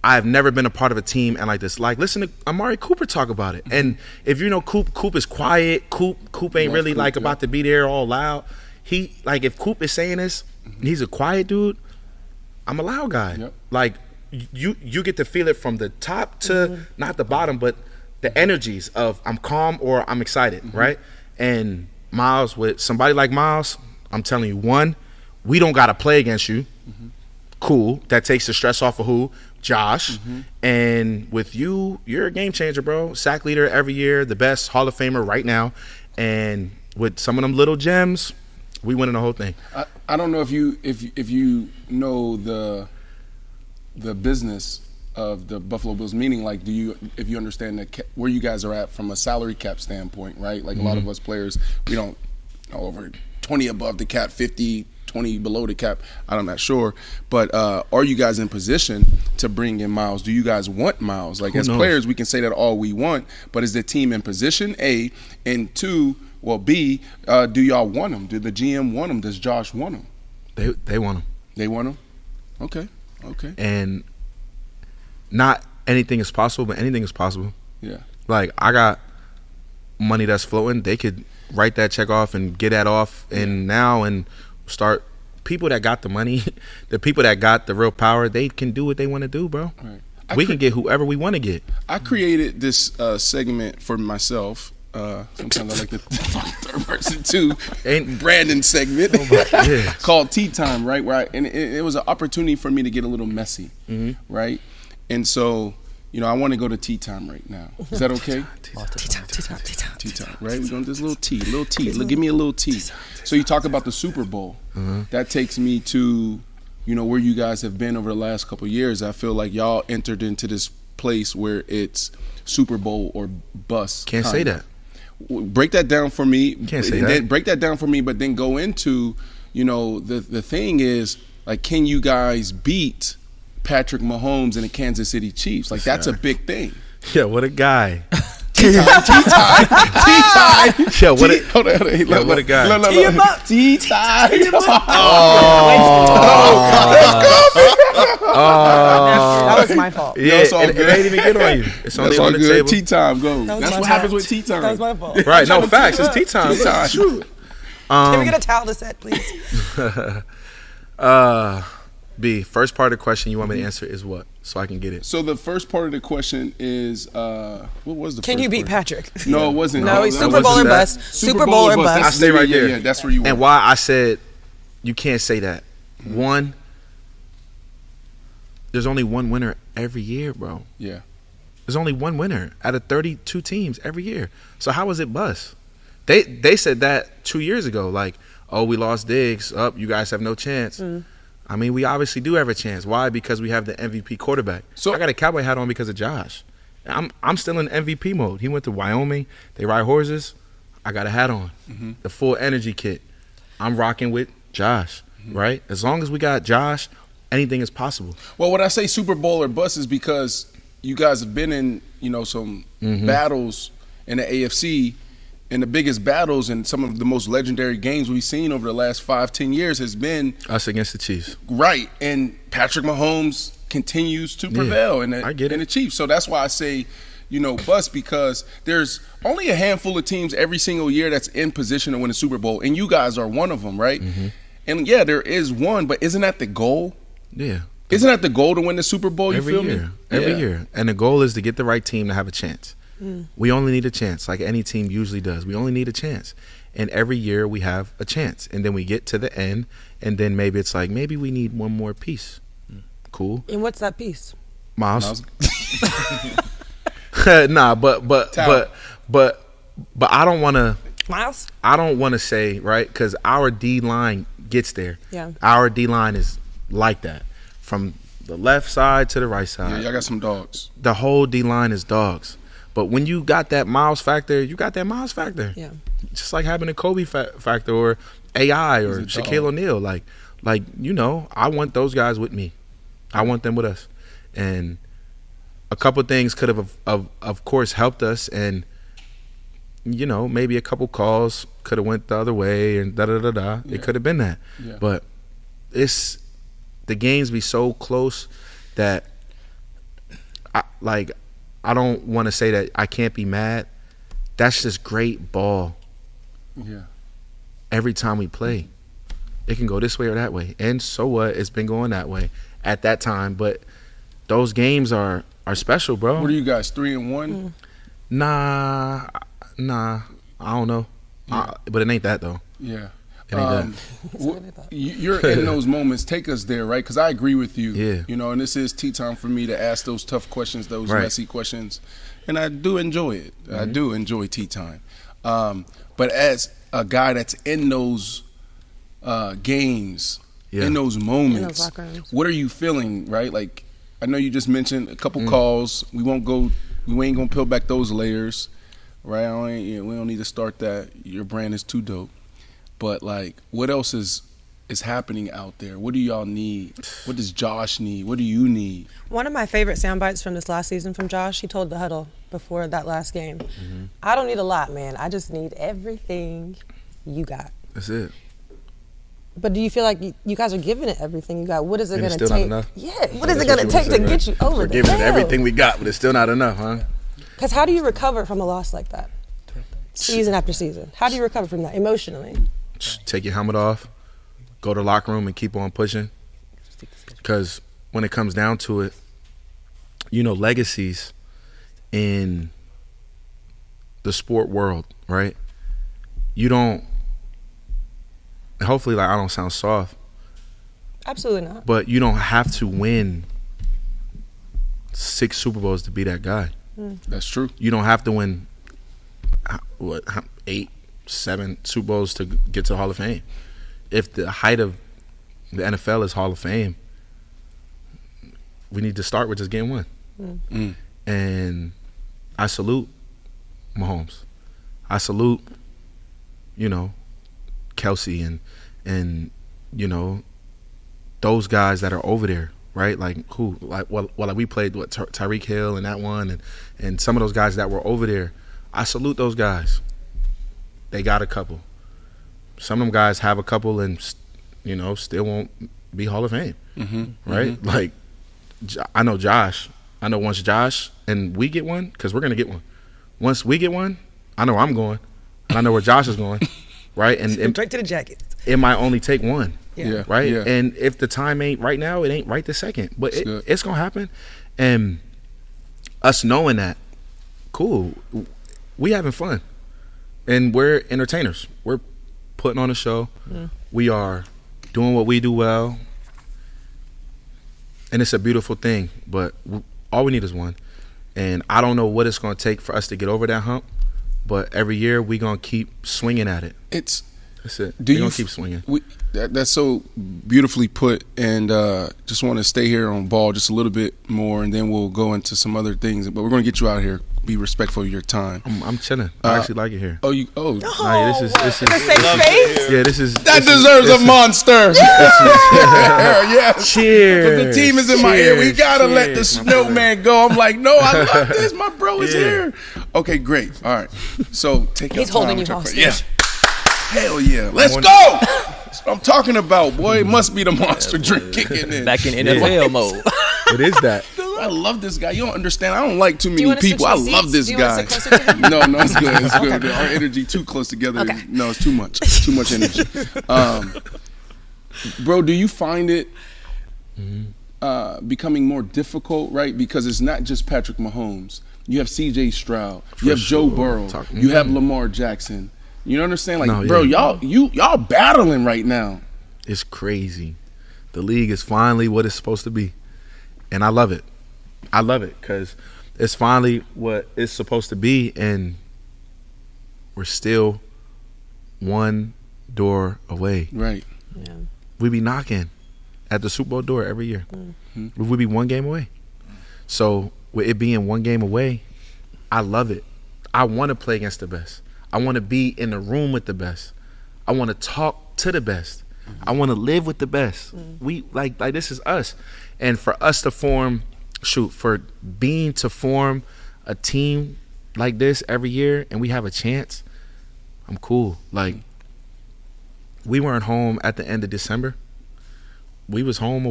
F: I've never been a part of a team and like this. Like, listen to Amari Cooper talk about it. And if you know Coop is quiet. Coop ain't really like about to be there all loud. He like if Coop is saying this, he's a quiet dude. I'm a loud guy. Yep. Like you get to feel it from the top to not the bottom, but the energies of I'm calm or I'm excited, right? And Myles, with somebody like Myles, I'm telling you, one, we don't gotta play against you. Cool. That takes the stress off of who? Josh. And with you, you're a game changer, bro. Sack leader every year, the best Hall of Famer right now. And with some of them little gems, we winning the whole thing.
A: I don't know if you know the business of the Buffalo Bills, meaning like if you understand where you guys are at from a salary cap standpoint, right? Like a lot of us players, we don't over 20 above the cap, 50, 20 below the cap. I'm not sure, but are you guys in position to bring in Myles? Do you guys want Myles? Like as players, we can say that all we want, but is the team in position? A, and two. Well, B, do y'all want him? Did the GM want him? Does Josh want him?
F: They want him.
A: They want him? Okay.
F: And not anything is possible, but anything is possible.
A: Yeah.
F: Like, I got money that's floating. They could write that check off and get that off and start. People that got the money, the people that got the real power, they can do what they want to do, bro.
A: Right.
F: We can get whoever we want to get.
A: I created this segment for myself. Sometimes I like to talk third person too. Brandon segment called Tea Time, right? Where it was an opportunity for me to get a little messy, right? And so, I want to go to tea time right now. Is that okay? Tea time. Right? We're going to this little tea. Give me a little tea. So you talk about the Super Bowl. That takes me to, where you guys have been over the last couple of years. I feel like y'all entered into this place where it's Super Bowl or bust.
F: Can't say that.
A: Break that down for me.
F: Can't say that.
A: Break that down for me, but then go into, the thing is, like, can you guys beat Patrick Mahomes and the Kansas City Chiefs? Like, that's a big thing.
F: Yeah, what a guy.
A: Tea time.
F: Yeah, what a guy.
A: Tea time.
C: That was my fault.
F: Yeah, it ain't even get on you. It's only on the table.
A: Tea time, go. That's what happens with tea time.
C: That was my fault.
F: Right, no, facts. It's tea time.
A: True.
C: Can we get a towel to set, please?
F: B, first part of the question you want me to answer is what? So I can get it.
A: So the first part of the question is, what was the
C: Can
A: first
C: you beat
A: part?
C: Patrick?
A: No, it wasn't.
C: No, he's Super Bowl or bust. Super Bowl or bust.
F: I stay right there.
A: Yeah, that's where you went.
F: And why I said you can't say that. One, there's only one winner every year, bro.
A: Yeah.
F: There's only one winner out of 32 teams every year. So how is it bust? They said that 2 years ago, like, oh, we lost Diggs. You guys have no chance. I mean, we obviously do have a chance. Why? Because we have the MVP quarterback. So I got a cowboy hat on because of Josh. I'm still in MVP mode. He went to Wyoming. They ride horses. I got a hat on. The full energy kit. I'm rocking with Josh, right? As long as we got Josh, anything is possible.
A: Well, when I say Super Bowl or bust is because you guys have been in, some battles in the AFC. And the biggest battles and some of the most legendary games we've seen over the last 5-10 years has been
F: us against the Chiefs.
A: Right. And Patrick Mahomes continues to prevail in the Chiefs. So that's why I say, bust, because there's only a handful of teams every single year that's in position to win a Super Bowl. And you guys are one of them, right? And yeah, there is one, but isn't that the goal?
F: Yeah.
A: Isn't that the goal to win the Super Bowl?
F: Every year. And the goal is to get the right team to have a chance. We only need a chance, like any team usually does. We only need a chance. And every year we have a chance. And then we get to the end, and then maybe it's like, maybe we need one more piece. Cool.
C: And what's that piece?
F: Miles. Nah, but I don't want to.
C: Miles?
F: I don't want to say, right, because our D-line gets there.
C: Yeah.
F: Our D-line is like that. From the left side to the right side.
A: Yeah, y'all got some dogs.
F: The whole D-line is dogs. But when you got that Miles factor, you got that Miles factor.
C: Yeah.
F: Just like having a Kobe factor or AI or Shaquille O'Neal. Like, I want those guys with me. I want them with us. And a couple things could have, of course, helped us. And, maybe a couple calls could have went the other way and da-da-da-da. Yeah. It could have been that. Yeah. But the games be so close that, I don't want to say that I can't be mad. That's just great ball.
A: Yeah.
F: Every time we play, it can go this way or that way. And so what? It's been going that way at that time. But those games are special, bro.
A: What are you guys, 3-1?
F: Nah. I don't know.
A: Yeah.
F: But it ain't that, though.
A: Yeah.
F: It ain't that.
A: You're in those moments. Take us there, right? Because I agree with you.
F: Yeah.
A: And this is tea time for me to ask those tough questions, those messy questions. And I do enjoy it. I do enjoy tea time. But as a guy that's in those games, in those moments, what are you feeling, right? Like, I know you just mentioned a couple calls. We ain't going to peel back those layers, right? We don't need to start that. Your brand is too dope. But, like, what else is happening out there? What do y'all need? What does Josh need? What do you need?
C: One of my favorite sound bites from this last season from Josh, he told the huddle before that last game, I don't need a lot, man. I just need everything you got.
F: That's it.
C: But do you feel like you guys are giving it everything you got? What is it going to take?
F: Still not enough?
C: Yeah. What is it going to take to get you over
F: We're giving it everything we got, but it's still not enough, huh?
C: Because how do you recover from a loss like that? Season after season. How do you recover from that emotionally?
F: Take your helmet off, go to the locker room and keep on pushing. Because when it comes down to it, legacies in the sport world, right? You don't, hopefully, like, I don't sound soft.
C: Absolutely not.
F: But you don't have to win 6 Super Bowls to be that guy.
A: That's true.
F: You don't have to win 8, 7 Super Bowls to get to the Hall of Fame. If the height of the NFL is Hall of Fame, we need to start with just getting one. And I salute Mahomes. I salute, Kelsey and those guys that are over there, right? Like who? Like we played Tyreek Hill and that one, and some of those guys that were over there. I salute those guys. They got a couple. Some of them guys have a couple and still won't be Hall of Fame, right? Like I know Josh. I know once Josh and we get one, because we're gonna get one. Once we get one, I know I'm going, and I know where Josh is going, right? And
C: straight to the jacket.
F: It might only take one.
C: Yeah.
F: Right?
A: Yeah.
F: And if the time ain't right now, it ain't right this second. But it's going to happen. And us knowing that, cool, we having fun. And we're entertainers. We're putting on a show. We are doing what we do well. And it's a beautiful thing. But all we need is one. And I don't know what it's going to take for us to get over that hump. But every year, we're going to keep swinging at it. That's it. We're going to keep swinging.
A: That's so beautifully put, and just want to stay here on ball just a little bit more, and then we'll go into some other things. But we're going to get you out here. Be respectful of your time.
F: I'm chilling. I actually like it here.
A: Oh,
F: nah, this is
C: a safe space.
F: Yeah,
A: that deserves a monster. Yes.
F: Cheers.
A: But the team is in my ear. We gotta let the Snowman go. I'm like, no, I love this. My bro is here. Okay, great. All right. So take your time.
C: He's holding you hostage.
A: Yeah. Hell yeah. Let's go. That's what I'm talking about, boy. It must be the monster drink kicking in.
D: Back in NFL mode.
F: It is that.
A: I love this guy. You don't understand. I don't like too many people. I love this guy. No, it's good. It's good. Our energy too close together.
C: Okay.
A: No, it's too much. Too much energy. Bro, do you find it becoming more difficult, right? Because it's not just Patrick Mahomes. You have C.J. Stroud. You have Joe Burrow. You have Lamar Jackson. You know what I'm saying? Like, bro, y'all battling right now.
F: It's crazy. The league is finally what it's supposed to be. And I love it. I love it because it's finally what it's supposed to be, and we're still one door away.
A: Right.
C: Yeah.
F: We be knocking at the Super Bowl door every year. We be one game away. So with it being one game away, I love it. I want to play against the best. I want to be in the room with the best. I want to talk to the best. I want to live with the best. We like this is us. And for us to form a team like this every year and we have a chance, I'm cool. Like, we weren't home at the end of December. We was home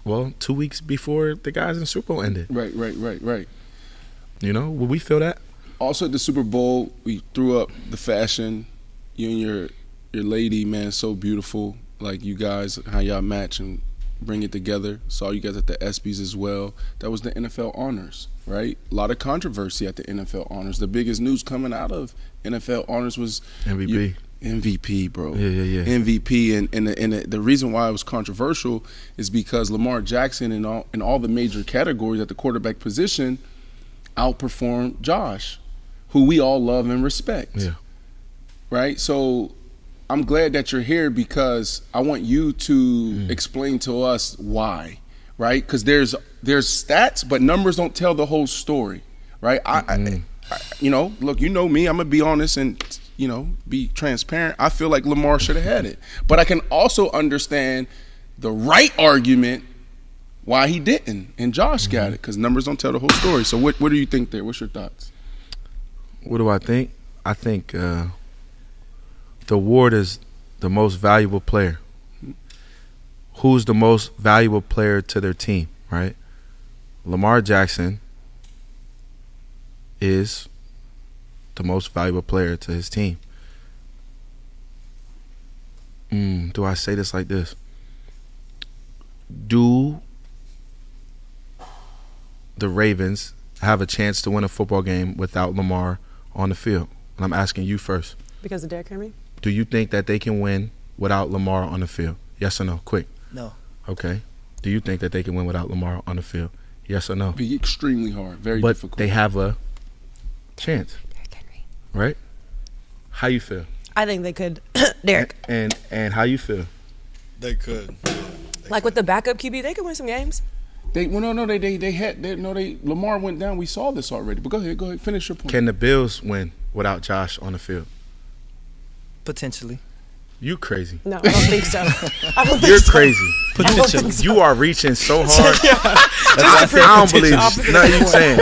F: 2 weeks before the guys in the Super Bowl ended.
A: Right.
F: Will we feel that?
A: Also at the Super Bowl, we threw up the fashion. You and your lady, man, so beautiful. Like, you guys, how y'all match and bring it together. Saw you guys at the ESPYs as well. That was the NFL honors, right? A lot of controversy at the NFL honors. The biggest news coming out of NFL honors was MVP, bro.
F: Yeah.
A: MVP, and the reason why it was controversial is because Lamar Jackson in all the major categories at the quarterback position outperformed Josh, who we all love and respect.
F: Yeah. Right?
A: So I'm glad that you're here because I want you to explain to us why, right? Because there's stats, but numbers don't tell the whole story, right? I look, you know me, I'm gonna be honest and be transparent. I feel like Lamar should have had it, but I can also understand the right argument why he didn't, and Josh got it because numbers don't tell the whole story. So what do you think there? What's your thoughts?
F: What do I think? I think the award is the most valuable player. Who's the most valuable player to their team, right? Lamar Jackson is the most valuable player to his team. Do I say this like this? Do the Ravens have a chance to win a football game without Lamar on the field? And I'm asking you first.
C: Because of Derrick Henry?
F: Do you think that they can win without Lamar on the field? Yes or no? Quick.
D: No.
F: Okay. Do you think that they can win without Lamar on the field? Yes or no?
A: It'd be extremely hard. Very
F: but
A: difficult.
F: They have a chance. Right? How you feel?
C: I think they could. Derrick.
F: And how you feel?
E: They could.
C: Like with the backup QB, they could win some games.
A: Lamar went down. We saw this already. But go ahead, finish your point.
F: Can the Bills win without Josh on the field?
D: Potentially.
F: You crazy.
C: No, I don't think so.
F: You're crazy. Potentially. You are reaching so hard. I don't believe nothing you saying.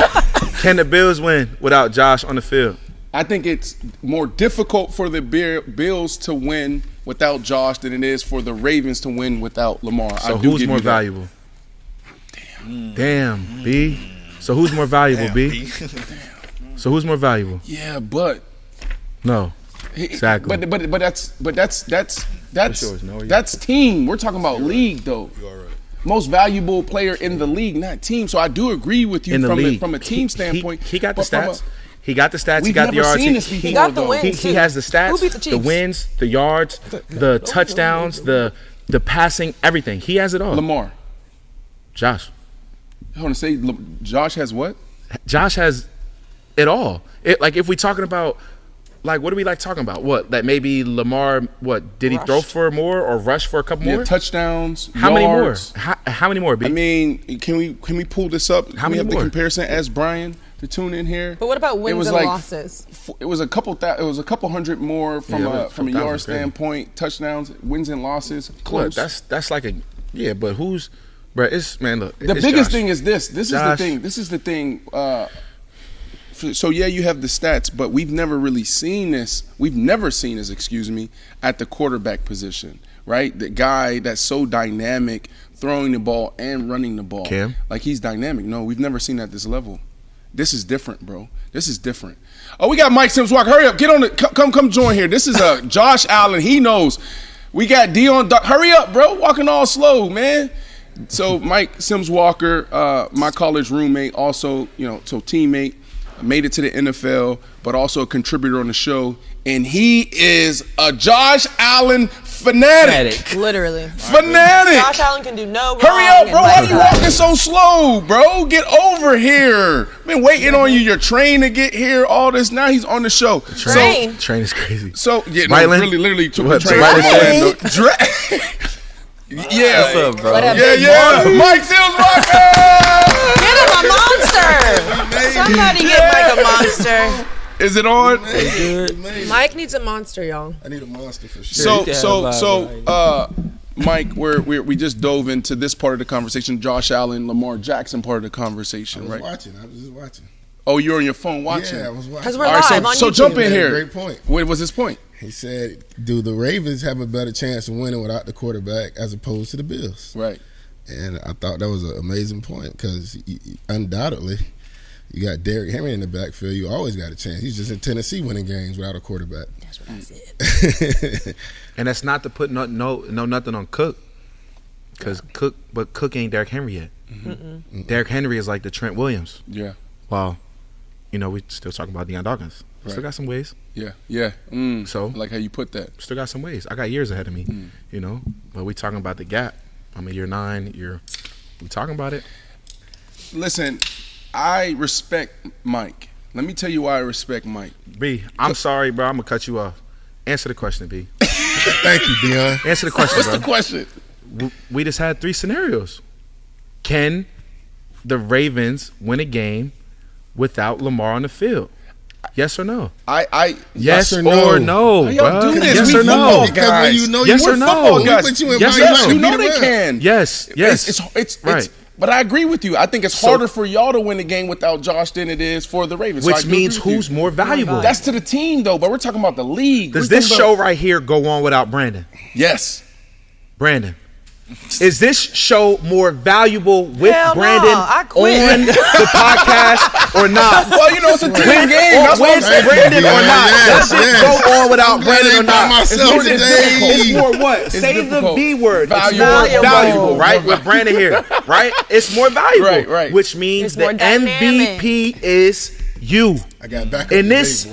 F: Can the Bills win without Josh on the field?
A: I think it's more difficult for the Bills to win without Josh than it is for the Ravens to win without Lamar.
F: So who's more valuable? Damn, B. So who's more valuable, B? So who's more valuable?
A: Yeah, but
F: no. Exactly.
A: But that's team. We're talking about league though.
E: You are right.
A: Most valuable player in the league, not team. So I do agree with you from a team standpoint.
F: He got the stats. He got the stats. He got the yards.
C: He got the wins.
F: He has the stats, the wins, the yards, the touchdowns, the passing, everything. He has it all.
A: Lamar.
F: Josh.
A: I want to say Josh has what?
F: Josh has it all. Like if we talking about, like what are we like talking about? What that maybe Lamar? What did he throw for more or rush for a couple more
A: touchdowns?
F: How
A: yards.
F: many more? How many more? B?
A: I mean, can we pull this up?
F: How many
A: have
F: more?
A: The comparison as Brian to tune in here.
C: But what about wins and losses?
A: It was a couple hundred more from a yard standpoint. Touchdowns, wins and losses. Close.
F: Look, that's like a but who's? Bro, look.
A: The biggest thing is this. This is the thing. So yeah, you have the stats, but we've never really seen this. We've never seen this, at the quarterback position, right? The guy that's so dynamic, throwing the ball and running the ball.
F: Cam?
A: Like he's dynamic. No, we've never seen at this level. This is different, bro. This is different. Oh, we got Mike Sims Walker. Hurry up, get on it. Come join here. This is Josh Allen. He knows. We got Dion. Hurry up, bro. Walking all slow, man. So Mike Sims Walker, my college roommate, also so teammate, made it to the NFL, but also a contributor on the show, and he is a Josh Allen fanatic.
C: Literally.
A: Fanatic.
C: Josh Allen can do no wrong.
A: Hurry up, bro. Why are you walking so slow, bro? Get over here. Been waiting on you. Your train to get here. All this. Now he's on the show.
C: Train
F: is crazy.
A: So yeah, literally took
F: the
A: train. Yeah.
D: What's up, bro?
A: Yeah. Mike Sims Walker.
C: Get him a monster. Somebody get Mike a monster.
A: Is it on?
C: Mike needs a monster, y'all.
G: I need a monster for sure.
A: So, Mike, we just dove into this part of the conversation. Josh Allen, Lamar Jackson part of the conversation, right?
G: I was just watching.
A: Oh, you're on your phone watching?
G: Yeah, I was watching.
C: Because we're live on YouTube.
A: So jump in here.
G: Great point.
A: What was his point?
G: He said, do the Ravens have a better chance of winning without the quarterback as opposed to the Bills?
A: Right.
G: And I thought that was an amazing point because undoubtedly you got Derrick Henry in the backfield. You always got a chance. He's just in Tennessee winning games without a quarterback.
C: That's what I said.
F: And that's not to put nothing on Cook, because Cook ain't Derrick Henry yet. Mm-hmm. Derrick Henry is like the Trent Williams.
A: Yeah.
F: Wow. We still talking about Dion Dawkins.
A: Right.
F: Still got some ways.
A: Yeah.
F: So
A: I like how you put that.
F: Still got some ways. I got years ahead of me. But we talking about the gap. I'm in year 9. We talking about it.
A: Listen, I respect Mike. Let me tell you why I respect Mike.
F: B, I'm sorry, bro. I'm gonna cut you off. Answer the question, B.
G: Thank you, Dion.
F: Answer the question.
A: What's
F: bro.
A: the question?
F: We just had 3 scenarios. Can the Ravens win a game without Lamar on the field? Yes or no?
A: Yes
F: or no,
A: y'all do this?
F: Yes
A: We
F: or no?
A: Because when you know
F: yes or no?
A: Guys. You know they can.
F: Yes.
A: It's but I agree with you. I think it's harder for y'all to win a game without Josh than it is for the Ravens.
F: Which means who's more valuable?
A: That's to the team, though. But we're talking about the league.
F: Does this show right here go on without Brandon?
A: Yes.
F: Brandon. Is this show more valuable with Brandon
C: I quit.
F: on the podcast or not.
A: Well, you know, it's a team game. That's what I'm saying.
F: Brandon or not. That shit go on without Brandon or not.
G: It's
F: more what? Say the B word.
A: Valuable,
F: right? With Brandon here, right? It's more valuable.
A: Right.
F: Which means the MVP is you.
G: I got back
F: in this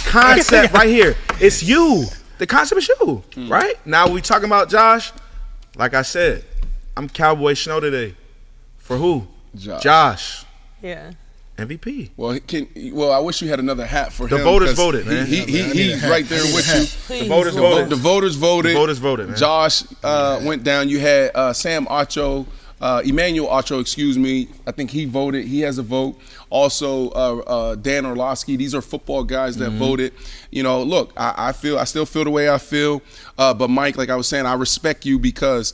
F: concept right here. It's you. The concept is you, right? Now we talking about Josh. Like I said, I'm Cowboy Snow today. For who? Josh.
C: Yeah.
F: MVP.
A: Well, I wish you had another hat for him.
F: The voters voted, man.
A: He's right there with you.
F: The voters voted.
A: The voters voted.
F: The voters voted, man.
A: Josh went down. You had Sam Acho, Emmanuel Acho, excuse me. I think he voted. He has a vote. Also, Dan Orlovsky. These are football guys that voted. You know, look, I still feel the way I feel. But Mike, like I was saying, I respect you because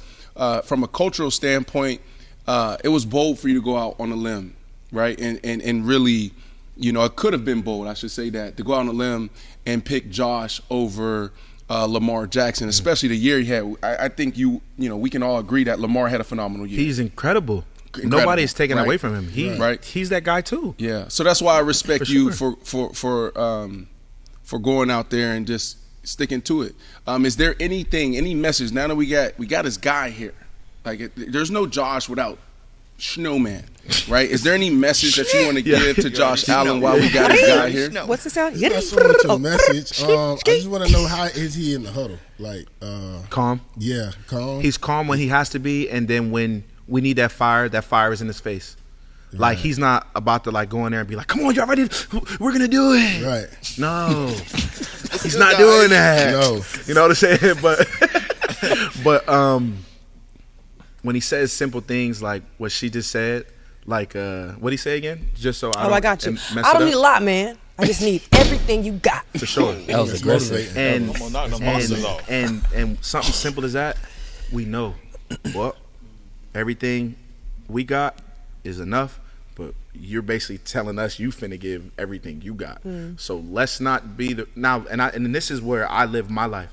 A: from a cultural standpoint, it was bold for you to go out on a limb, right? And really, you know, it could have been bold, I should say that, to go out on a limb and pick Josh over Lamar Jackson, especially the year he had. I think we can all agree that Lamar had a phenomenal year.
F: He's incredible. Nobody's taking away from him. He's that guy too.
A: Yeah. So that's why I respect you for going out there and just sticking to it. Is there any message now that we got his guy here? Like there's no Josh without Snowman, right? Is there any message that you want to give to Josh Allen while we got his guy here?
C: What's the sound?
G: Not so much a message. I just want to know, how is he in the huddle? Like
F: calm.
G: Yeah, calm.
F: He's calm when he has to be, and then when we need that fire is in his face. Right. Like he's not about to like go in there and be like, "Come on, y'all ready? We're gonna do it."
G: Right.
F: No, he's not doing that.
G: No.
F: You know what I'm saying? But when he says simple things like what she just said, like what'd he say again? Just so
C: I got you. I don't need a lot, man. I just need everything you got.
F: For sure.
D: That was aggressive.
F: And something simple as that, we know. Well, everything we got is enough, but you're basically telling us you finna give everything you got. So let's not be and this is where I live my life.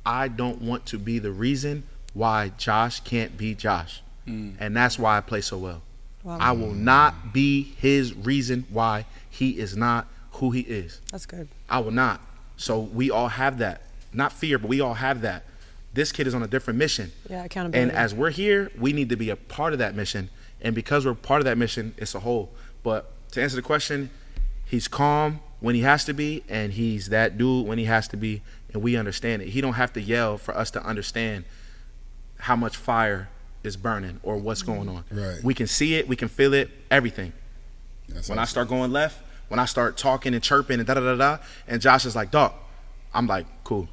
F: I don't want to be the reason why Josh can't be Josh. And that's why I play so well. Wow. I will not be his reason why he is not who he is.
C: That's good.
F: I will not. So we all have that. Not fear, but we all have that. This kid is on a different mission.
C: Yeah, accountability.
F: And as we're here, we need to be a part of that mission. And because we're part of that mission, it's a whole. But to answer the question, he's calm when he has to be, and he's that dude when he has to be, and we understand it. He don't have to yell for us to understand how much fire is burning or what's going on.
G: Right.
F: We can see it, we can feel it, everything. When I start going left, when I start talking and chirping and da-da-da-da, and Josh is like, "Dog," I'm like, cool.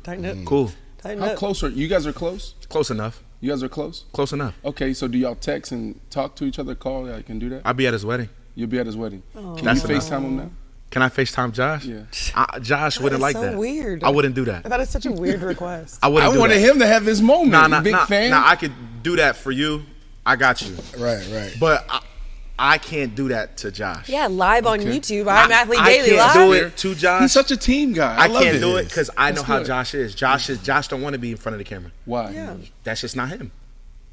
C: Tighten up.
F: Cool.
C: Tighten
A: How
C: up.
A: close are you guys? Are close?
F: Close enough.
A: You guys are close?
F: Close enough.
A: Okay, so do y'all text and talk to each other, call? Yeah, I can do that?
F: I'll be at his wedding.
A: You'll be at his wedding.
C: Oh.
A: Can you FaceTime him now?
F: Can I FaceTime Josh?
A: Yeah.
F: Josh wouldn't like
C: so
F: that.
C: Weird.
F: I wouldn't do that.
C: I thought it's such a weird request.
F: I
A: wanted him to have this moment. Big fan.
F: Nah, I could do that for you. I got you.
G: Right.
F: But I can't do that to Josh.
C: Yeah, live on YouTube. I'm Athlete
F: I
C: Daily
F: can't
C: live.
F: do it to Josh.
A: He's such a team guy.
F: I
A: love
F: can't do it because I know
A: That's
F: how
A: good.
F: Josh is. Josh don't want to be in front of the camera.
A: Why?
C: Yeah.
F: That's just not him.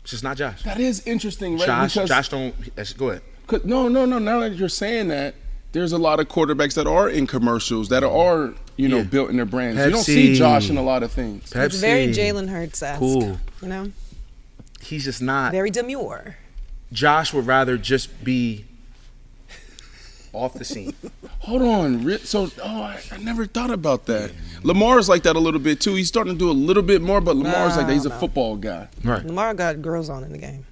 F: It's just not Josh.
A: That is interesting, right?
F: Josh don't. Go ahead.
A: No. Now that you're saying that, there's a lot of quarterbacks that are in commercials that are, built in their brands.
F: Pepsi.
A: You don't see Josh in a lot of things.
F: Pepsi.
C: It's very Jalen Hurts-esque.
F: Cool.
C: You know?
F: He's just not.
C: Very demure.
F: Josh would rather just be off the scene.
A: Hold on. So, I never thought about that. Lamar's like that a little bit, too. He's starting to do a little bit more, but Lamar's like that. He's a football guy.
F: Right.
C: Lamar got girls on in the game.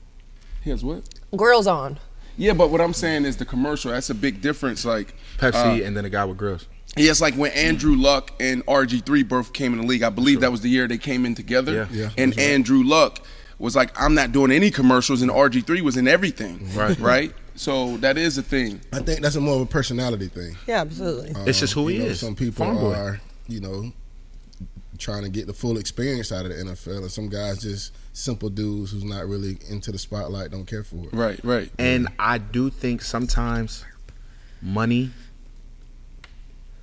A: He has what?
C: Girls on.
A: Yeah, but what I'm saying is the commercial. That's a big difference. Like
F: Pepsi and then a guy with grills.
A: Yeah, it's like when Andrew Luck and RG3 both came in the league. I believe that was the year they came in together.
F: Yeah.
A: And Andrew Luck was like, I'm not doing any commercials, and RG3 was in everything. Right? So that is a thing.
G: I think that's more of a personality thing.
C: Yeah, absolutely.
F: It's just who he is.
G: Some people
F: Farm boy.
G: are, trying to get the full experience out of the NFL, and some guys just simple dudes who's not really into the spotlight, don't care for it.
A: Right.
F: And I do think sometimes money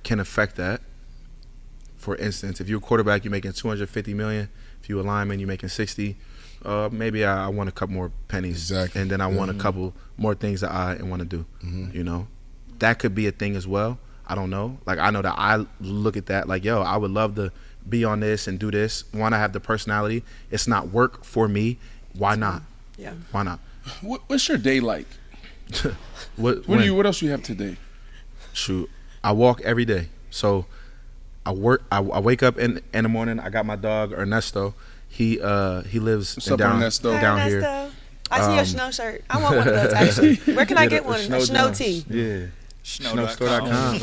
F: can affect that. For instance, if you're a quarterback, you're making $250 million. If you're a lineman, you're making $60. maybe I want a couple more pennies.
G: Exactly.
F: And then I want a couple more things that I want to do. You know, that could be a thing as well. I don't know. Like, I know that I look at that like, yo, I would love to be on this and do this. One, I have the personality. It's not work for me. Why not?
C: Yeah.
F: Why not?
A: What's your day like? What else do you have today?
F: Shoot, I walk every day. So I wake up in the morning. I got my dog Ernesto. He lives down here.
C: I see your snow shirt. I want one of those actually. Where can I get one? A snow tee.
F: Yeah.
E: Snowstore.com.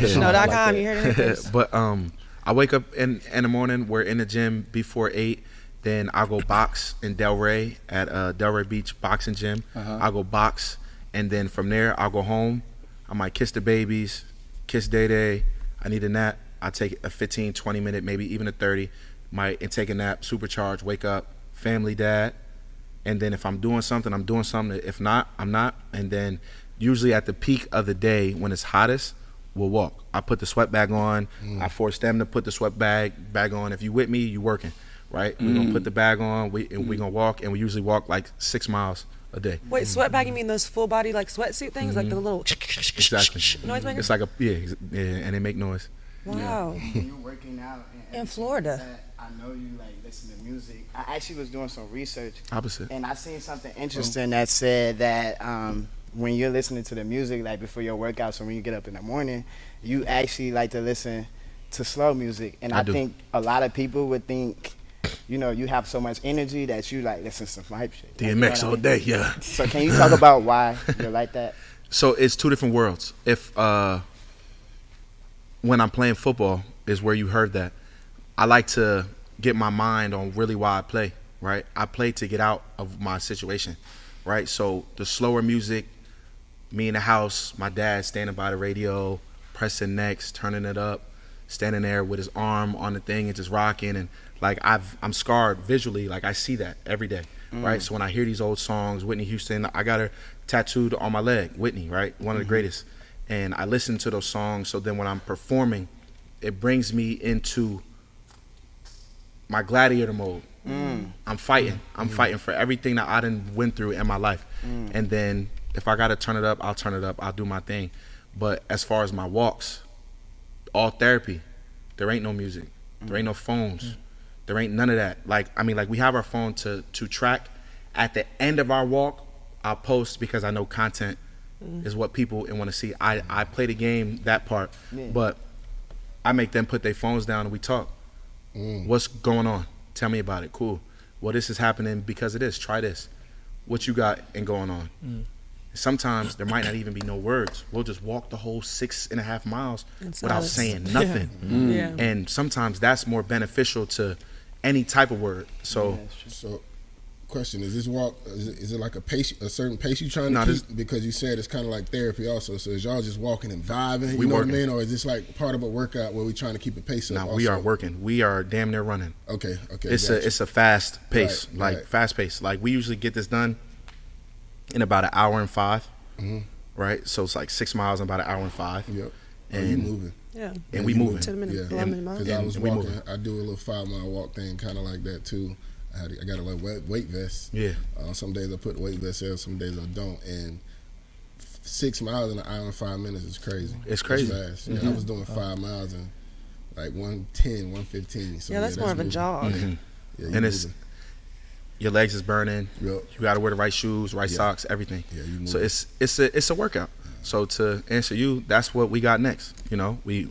C: Snow.com. You heard it.
F: But I wake up in the morning. We're in the gym before 8. Then I go box in Delray at Delray Beach Boxing Gym. I go box, and then from there I'll go home. I might kiss the babies, kiss Day Day. I need a nap. I take a 15, 20 minute, maybe even a 30. And take a nap, supercharge, wake up, family dad. And then if I'm doing something, I'm doing something. If not, I'm not. And then usually at the peak of the day when it's hottest, we'll walk. I put the sweat bag on. I force them to put the sweat bag on. If you with me, you working, right? We're going to put the bag on. We're going to walk, and we usually walk like 6 miles a day.
C: Wait, sweat bag, you mean those full body like sweatsuit things? Like the little
F: exactly
C: noise makers?
F: It's like and they make noise.
C: Wow.
B: When you're working out
C: in Florida.
B: I know you like listen to music. I actually was doing some research.
F: Opposite.
B: And I seen something interesting that said that when you're listening to the music, like before your workouts, so when you get up in the morning, you actually like to listen to slow music. And I think a lot of people would think, you know, you have so much energy that you like listen to some hype shit.
F: DMX all day, yeah.
B: So can you talk about why you're like that?
F: So it's two different worlds. If when I'm playing football is where you heard that. I like to get my mind on really why I play, right? I play to get out of my situation, right? So the slower music, me in the house, my dad standing by the radio, pressing next, turning it up, standing there with his arm on the thing and just rocking. And like I'm scarred visually, like I see that every day, right? So when I hear these old songs, Whitney Houston, I got her tattooed on my leg, Whitney, right? One of the greatest. And I listen to those songs, so then when I'm performing, it brings me into my gladiator mode. I'm fighting. I'm fighting for everything that I done went through in my life. And then if I gotta turn it up, I'll turn it up. I'll do my thing. But as far as my walks, all therapy. There ain't no music. There ain't no phones. There ain't none of that. Like, I mean, like we have our phone to track. At the end of our walk, I'll post because I know content is what people want to see. I play the game, that part, but I make them put their phones down and we talk. What's going on? Tell me about it. Cool. Well, this is happening because of this. Try this. What you got and going on? Sometimes there might not even be no words. We'll just walk the whole 6.5 miles without saying nothing. And sometimes that's more beneficial to any type of word. So,
G: question, is this walk, is it like a certain pace you trying to keep? Because you said it's kind of like therapy also. So is y'all just walking and vibing, you know what I mean? Or is this like part of a workout where we trying to keep a pace up?
F: No, we are working. We are damn near running.
G: Okay.
F: It's a fast pace, fast pace. Like we usually get this done in about 1 hour and 5, right? So it's like 6 miles in about 1 hour and 5.
G: Yep.
F: And
G: you moving.
C: Yeah.
F: And we moving.
C: 10 minutes.
G: Because I was walking, I do a little 5-mile walk thing kind of like that too. I got a little weight vest. Yeah. Some days I put the weight vest in, some days I don't. And 6 miles in 1 hour and 5 minutes is crazy.
F: It's crazy.
G: Fast. I was doing 5 miles in like 1:10, 1:15. So
C: that's more of a jog.
G: Yeah,
F: and it's your legs is burning. Yep. You got to wear the right shoes, right socks, everything. Yeah, you so it's a workout. So to answer you, that's what we got next. You know, we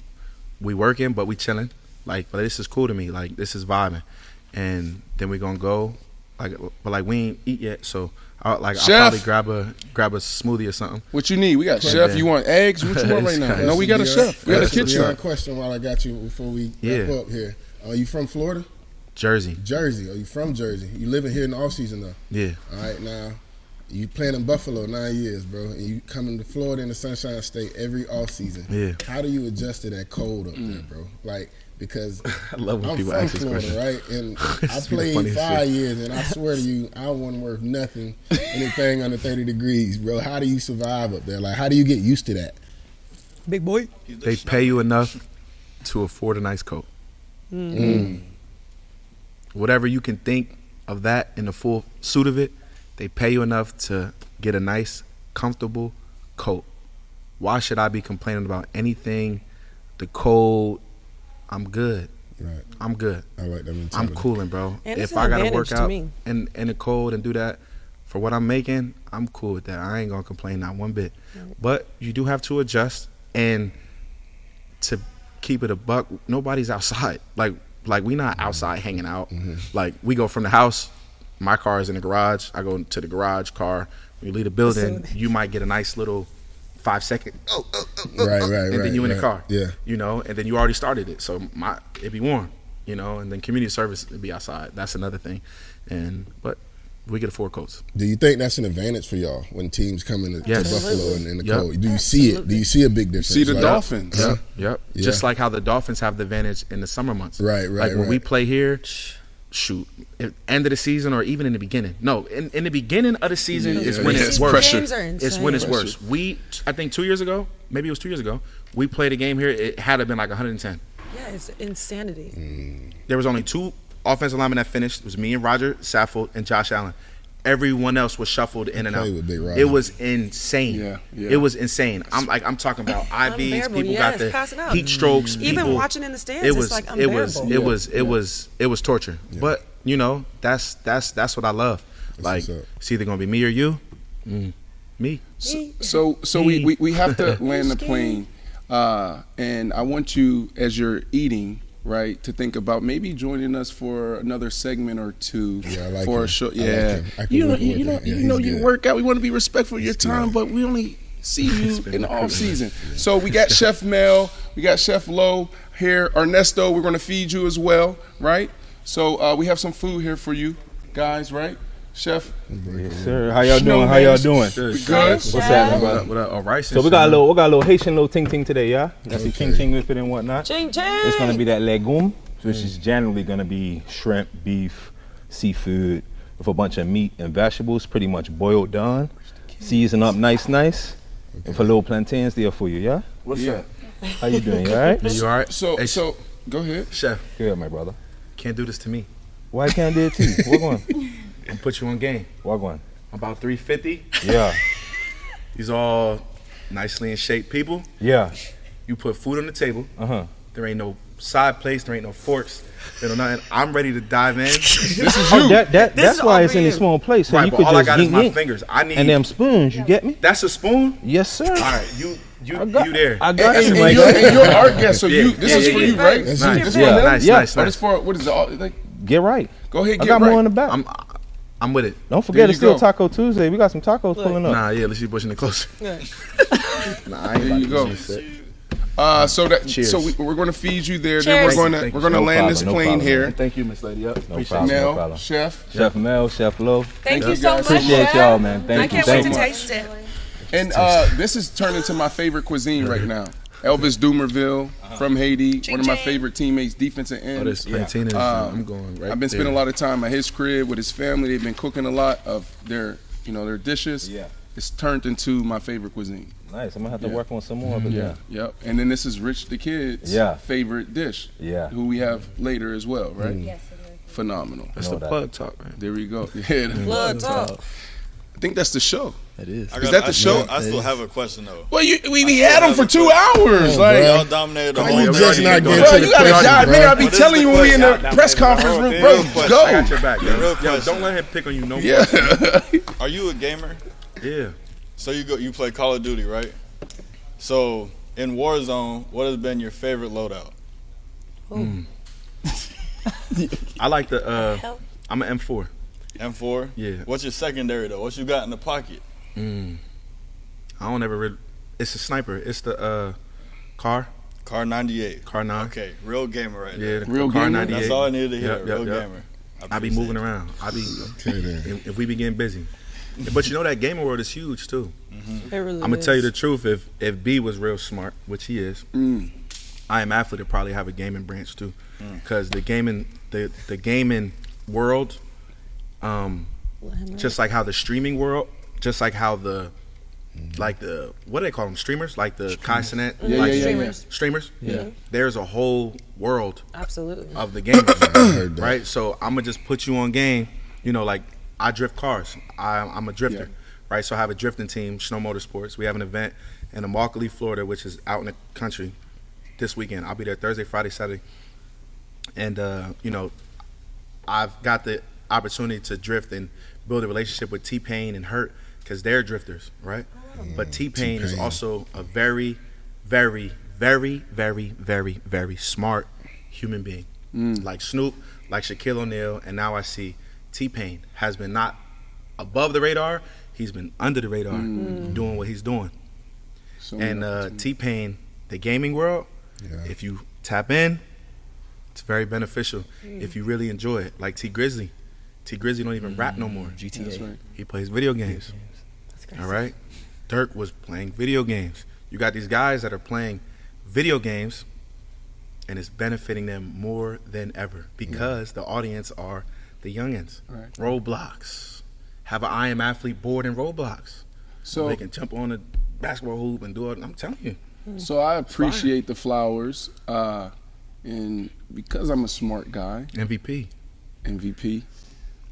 F: working, but we chilling. Like, but this is cool to me. Like, this is vibing. And then we're gonna go, but we ain't eat yet, so I'll probably grab a smoothie or something.
A: What you need? We got chef. You want eggs? What you want right now? No, we got a chef. We got a kitchen.
G: One question while I got you before we wrap up here. Are you from Florida?
F: Jersey.
G: Are you from Jersey? You living here in the offseason though? Yeah. All right, now you playing in Buffalo 9 years, bro, and you coming to Florida in the Sunshine State every offseason. Yeah. How do you adjust to that cold up there, bro? Like, because
F: I love when
G: I'm
F: people
G: from
F: ask this
G: Florida,
F: question.
G: right? And I played 5 years, and I swear to you, I wasn't worth nothing, anything under 30 degrees, bro. How do you survive up there? Like, how do you get used to that?
C: Big boy.
F: They pay you enough to afford a nice coat. Whatever you can think of that and the full suit of it, they pay you enough to get a nice, comfortable coat. Why should I be complaining about anything? The cold, I'm good.
G: Right.
F: I'm good.
G: I like that mentality.
F: I'm cooling, bro.
C: And
F: if I gotta work out
C: in
F: the cold and do that for what I'm making, I'm cool with that. I ain't gonna complain not one bit. Right. But you do have to adjust, and to keep it a buck, nobody's outside. Like we not outside hanging out. Mm-hmm. Like we go from the house, my car is in the garage. I go to the garage car. When you leave the building, you might get a nice little 5 second,
G: right,
F: and then you in the car,
G: yeah,
F: you know, and then you already started it, so it'd be warm, you know, and then community service would be outside. That's another thing, but we get 4 coats.
G: Do you think that's an advantage for y'all when teams come in to Buffalo and in the cold? Do you
C: Absolutely.
G: see it? Do you see a big difference?
A: See the Dolphins?
F: Yep.
G: Yeah.
F: Just like how the Dolphins have the advantage in the summer months.
G: Right.
F: Like when we play here. Shoot, at end of the season or even in the beginning. No, in the beginning of the season is when it's worse. It's when it's worse. I think 2 years ago, maybe it was 2 years ago, we played a game here. It had to have been like 110.
C: Yeah, it's insanity.
F: There was only 2 offensive linemen that finished. It was me and Roger Saffold and Josh Allen. Everyone else was shuffled in and out. It was insane.
A: Yeah.
F: It was insane. I'm talking about IVs. People got the heat strokes.
C: Even watching in the stands, it's like unbearable.
F: It was torture. Yeah. But you know, that's what I love. Like it's either gonna be me or you. Me.
A: So we have to land the plane, and I want you, as you're eating, right, to think about maybe joining us for another segment or two.
G: Yeah, I like
A: for
G: him.
A: a show.
G: Yeah,
A: you know you work out. We want to be respectful of your time, but we only see you in the off season. So we got Chef Mel, we got Chef Lo here. Ernesto, we're going to feed you as well, right? So we have some food here for you guys, right? Chef.
H: Yes, sir. How y'all doing? How y'all doing?
A: Good.
H: What's happening, brother?
F: All right.
H: So we got a little Haitian little ting today, yeah. That's the ching with it and whatnot.
C: Ching.
H: It's gonna be that legume, which is generally gonna be shrimp, beef, seafood, with a bunch of meat and vegetables, pretty much boiled down, seasoned up nice, and for little plantains there for you, yeah.
A: What's up?
H: How you doing? You all right?
F: You all right?
A: So go ahead,
F: Chef.
H: Good, my brother.
F: Can't do this to me.
H: Why can't do it to you? What going?
F: I'm put you on game.
H: What going?
F: About 350.
H: Yeah.
F: These all nicely in shape people.
H: Yeah.
F: You put food on the table. There ain't no side plates. There ain't no forks. There ain't nothing. I'm ready to dive in.
A: This is you.
H: That's why it's in a small place. So
F: right,
H: you
F: but
H: could
F: all I
H: just
F: got is my fingers. I need
H: and them spoons. You get me?
F: That's a spoon.
H: Yes, sir.
F: All right, you there.
H: I got
A: and
H: you.
A: You're our guest, so this is for you, right?
F: Nice.
A: This for
H: Yeah.
A: them?
F: Nice.
A: But it's for what is it? Like,
H: Get right.
A: go ahead,
H: I
A: get
H: got
A: right.
H: more in the back.
F: I'm with it.
H: Don't forget
A: There
H: it's
A: you
H: still
A: go.
H: Taco Tuesday. We got some tacos pulling up.
F: Nah, yeah, let's keep pushing it closer.
H: Nah, I ain't
A: There you go.
F: Cheers.
A: So we're going to feed you there.
C: Cheers.
A: Then we're going to land this plane here.
F: Thank you, Miss Lady. Yep.
H: No problem.
A: Now, Chef.
H: Chef Mel, Chef Lo.
C: Thank you so much.
H: Appreciate y'all, man.
C: I
H: Thank you
C: can't
H: so
C: wait to
H: much.
C: taste it.
A: And this is turned into my favorite cuisine right now. Elvis Dumerville from Haiti, one of my favorite teammates, defensive end.
F: This plantain is, I'm going right.
A: I've been spending a lot of time at his crib with his family. They've been cooking a lot of their dishes.
H: Yeah.
A: It's turned into my favorite cuisine.
H: Nice. I'm gonna have to work on some more, but yeah.
A: Yep. And then this is Rich the Kid's favorite dish.
H: Yeah.
A: Who we have later as well, right?
I: Yes, it is.
A: Phenomenal.
F: That's the plug talk, man.
A: There we go. Yeah, the
C: Plug talk.
A: I think that's the show.
F: It is.
A: Is that the show?
E: I still have a question though.
A: Well, we had him for 2 hours.
E: Y'all dominated the whole
G: You just not getting
A: Bro,
G: to
A: you
G: the
A: gotta
G: question,
A: dive.
G: bro.
A: Nigga, I be telling you when we in the press conference room, bro.
E: Real question.
A: Go.
F: I got your back,
E: Real
F: yo.
E: question.
F: Don't let him pick on you no more.
A: Yeah.
E: Are you a gamer?
F: Yeah.
E: So you play Call of Duty, right? So in Warzone, what has been your favorite loadout?
F: I like the. I'm an M4.
E: M4.
F: Yeah.
E: What's your secondary though? What you got in the pocket?
F: I don't ever. It's a sniper. It's the car.
E: Car 98.
F: Car 9.
E: Okay, real gamer right
F: Yeah,
E: there.
A: Real
F: car
A: gamer?
F: 98.
E: That's all I needed to hear.
F: Yep,
E: Real
F: yep.
E: gamer.
F: I be moving around. If we be getting busy. But you know that gaming world is huge too.
C: It really
F: I'm gonna tell you the truth. If B was real smart, which he is, I am athlete to probably have a gaming branch too, because the gaming world, just like how the streaming world, just like how the what do they call them, streamers, like the Kaisenet, streamers.
C: Yeah.
F: There's a whole world
C: Absolutely.
F: of the gamers, right? So I'm gonna just put you on game you know, like I drift cars. I'm a drifter, right? So I have a drifting team, Snow Motorsports. We have an event in Immokalee, Florida, which is out in the country this weekend. I'll be there Thursday, Friday, Saturday. And, you know, I've got the opportunity to drift and build a relationship with T-Pain and Hurt because they're drifters, right? But T-Pain is also a very, very, very, very, very, very smart human being. Like Snoop, like Shaquille O'Neal, and now I see T-Pain has been not above the radar, he's been under the radar doing what he's doing. And T-Pain, the gaming world, if you tap in, it's very beneficial if you really enjoy it. Like T Grizzly. T Grizzly don't even rap no more. GTA. That's right. He plays video games. That's crazy. All right? Dirk was playing video games. You got these guys that are playing video games and it's benefiting them more than ever because the audience are the youngins. Right. Roblox. Have an I Am Athlete board in Roblox. So they can jump on a basketball hoop and do it. I'm telling you.
A: So I appreciate the flowers. And because I'm a smart guy. MVP.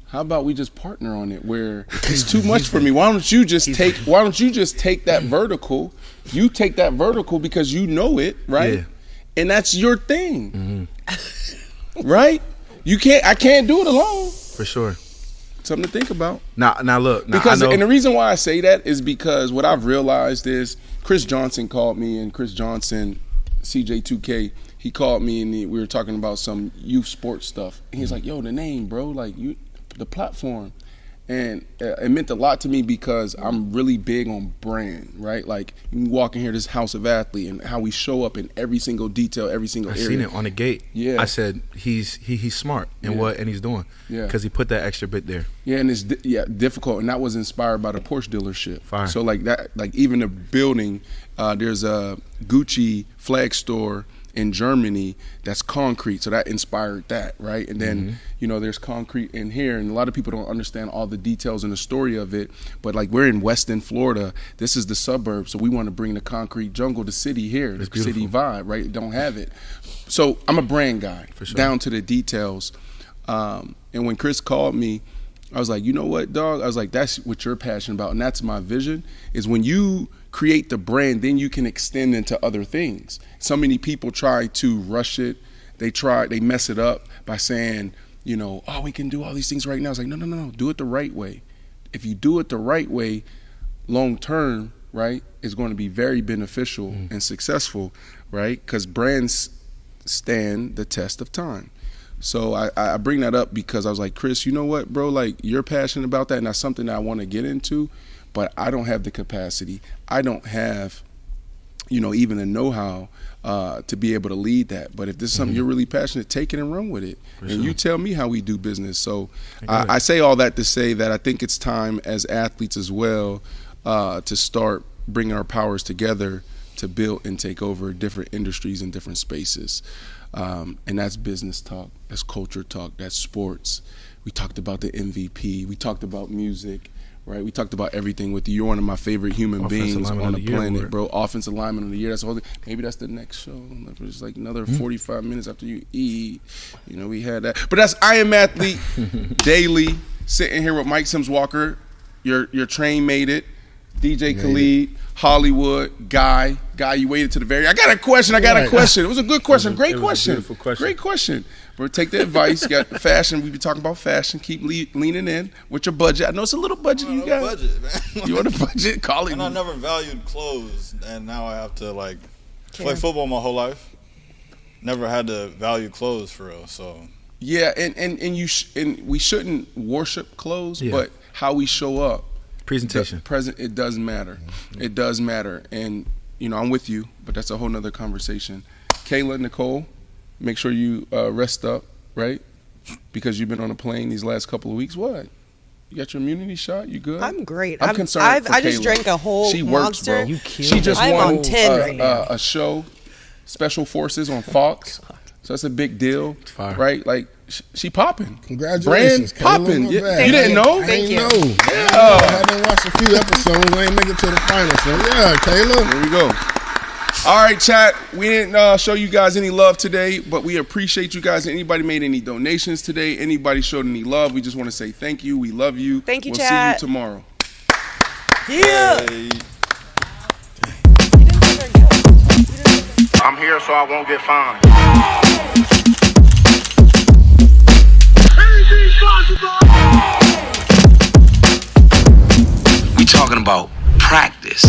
A: How about we just partner on it where it's too much for me? Why don't you just take that vertical? You take that vertical because you know it, right? Yeah. And that's your thing. Right? I can't do it alone.
F: For sure.
A: Something to think about.
F: Now look.
A: And the reason why I say that is because what I've realized is Chris Johnson called me, and Chris Johnson, CJ2K, he called me and we were talking about some youth sports stuff. And he's like, yo, the name, bro, like the platform. And it meant a lot to me because I'm really big on brand, right? Like you walk in here, this House of Athlete, and how we show up in every single detail, every single area.
F: I seen it on the gate. Yeah. I said he's smart in what he's doing. Yeah. Because he put that extra bit there. Yeah, and it's
A: difficult, and that was inspired by the Porsche dealership. Fire. So like that, like even the building, there's a Gucci flag store in Germany that's concrete, so that inspired that, right? And then you know there's concrete in here, and a lot of people don't understand all the details and the story of it, but like we're in Weston, Florida, this is the suburbs, so we want to bring the concrete jungle to city here, the city vibe, right? Don't have it. So I'm a brand guy, for sure, down to the details. And when Chris called me, I was like, you know what, dog? I was like, that's what you're passionate about, and that's my vision, is when you create the brand, then you can extend into other things. So many people try to rush it. They mess it up by saying, you know, oh, we can do all these things right now. It's like, no, do it the right way. If you do it the right way, long term, right, it's going to be very beneficial and successful, right? Because brands stand the test of time. So I bring that up because I was like, Chris, you know what, bro? Like, you're passionate about that, and that's something that I want to get into, but I don't have the capacity. I don't have, you know, even the know-how to be able to lead that. But if this is something you're really passionate, take it and run with it. And you tell me how we do business. So I say all that to say that I think it's time as athletes as well to start bringing our powers together to build and take over different industries and different spaces. And that's business talk, that's culture talk, that's sports. We talked about the MVP, we talked about music, right? We talked about everything with you. You're one of my favorite human beings on the planet, bro. Offensive lineman of the year, that's the whole thing. Maybe that's the next show. It's like another 45 minutes after you eat. You know, we had that. But that's I Am Athlete Daily, sitting here with Mike Sims Walker. Your train made it. DJ Khalid, Hollywood, Guy, you waited to the very. I got a question. It was a good question. Great question. Beautiful question. Great question. But take the advice. You got fashion. We be talking about fashion. Keep leaning in with your budget. I know it's a little budget you got. Budget, man. You want a budget? Call it.
E: And I never valued clothes, and now I have to play football my whole life. Never had to value clothes for real. So
A: yeah, and we shouldn't worship clothes, but how we show up.
F: Presentation.
A: It does matter. It does matter. And, you know, I'm with you, but that's a whole nother conversation. Kayla, Nicole, make sure you rest up, right? Because you've been on a plane these last couple of weeks. What? You got your immunity shot? You good?
C: I'm great.
A: I'm concerned for
C: I just drank a whole
A: She works,
C: monster.
A: bro. She just won a show, Special Forces on Fox. So that's a big deal, right? Like, she popping.
G: Congratulations,
A: Brand popping. You didn't know?
G: Thank you. I didn't watch a few episodes. We ain't make it to the final. So, yeah, Kayla.
A: There we go. All right, chat. We didn't show you guys any love today, but we appreciate you guys. Anybody made any donations today? Anybody showed any love? We just want to say thank you. We love you.
C: Thank you,
A: we'll
C: chat.
A: see you tomorrow.
C: Yeah.
E: Hey.
I: I'm here so I won't get fined.
J: We talking about practice.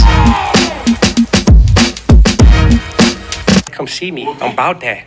K: Come see me. I'm about that.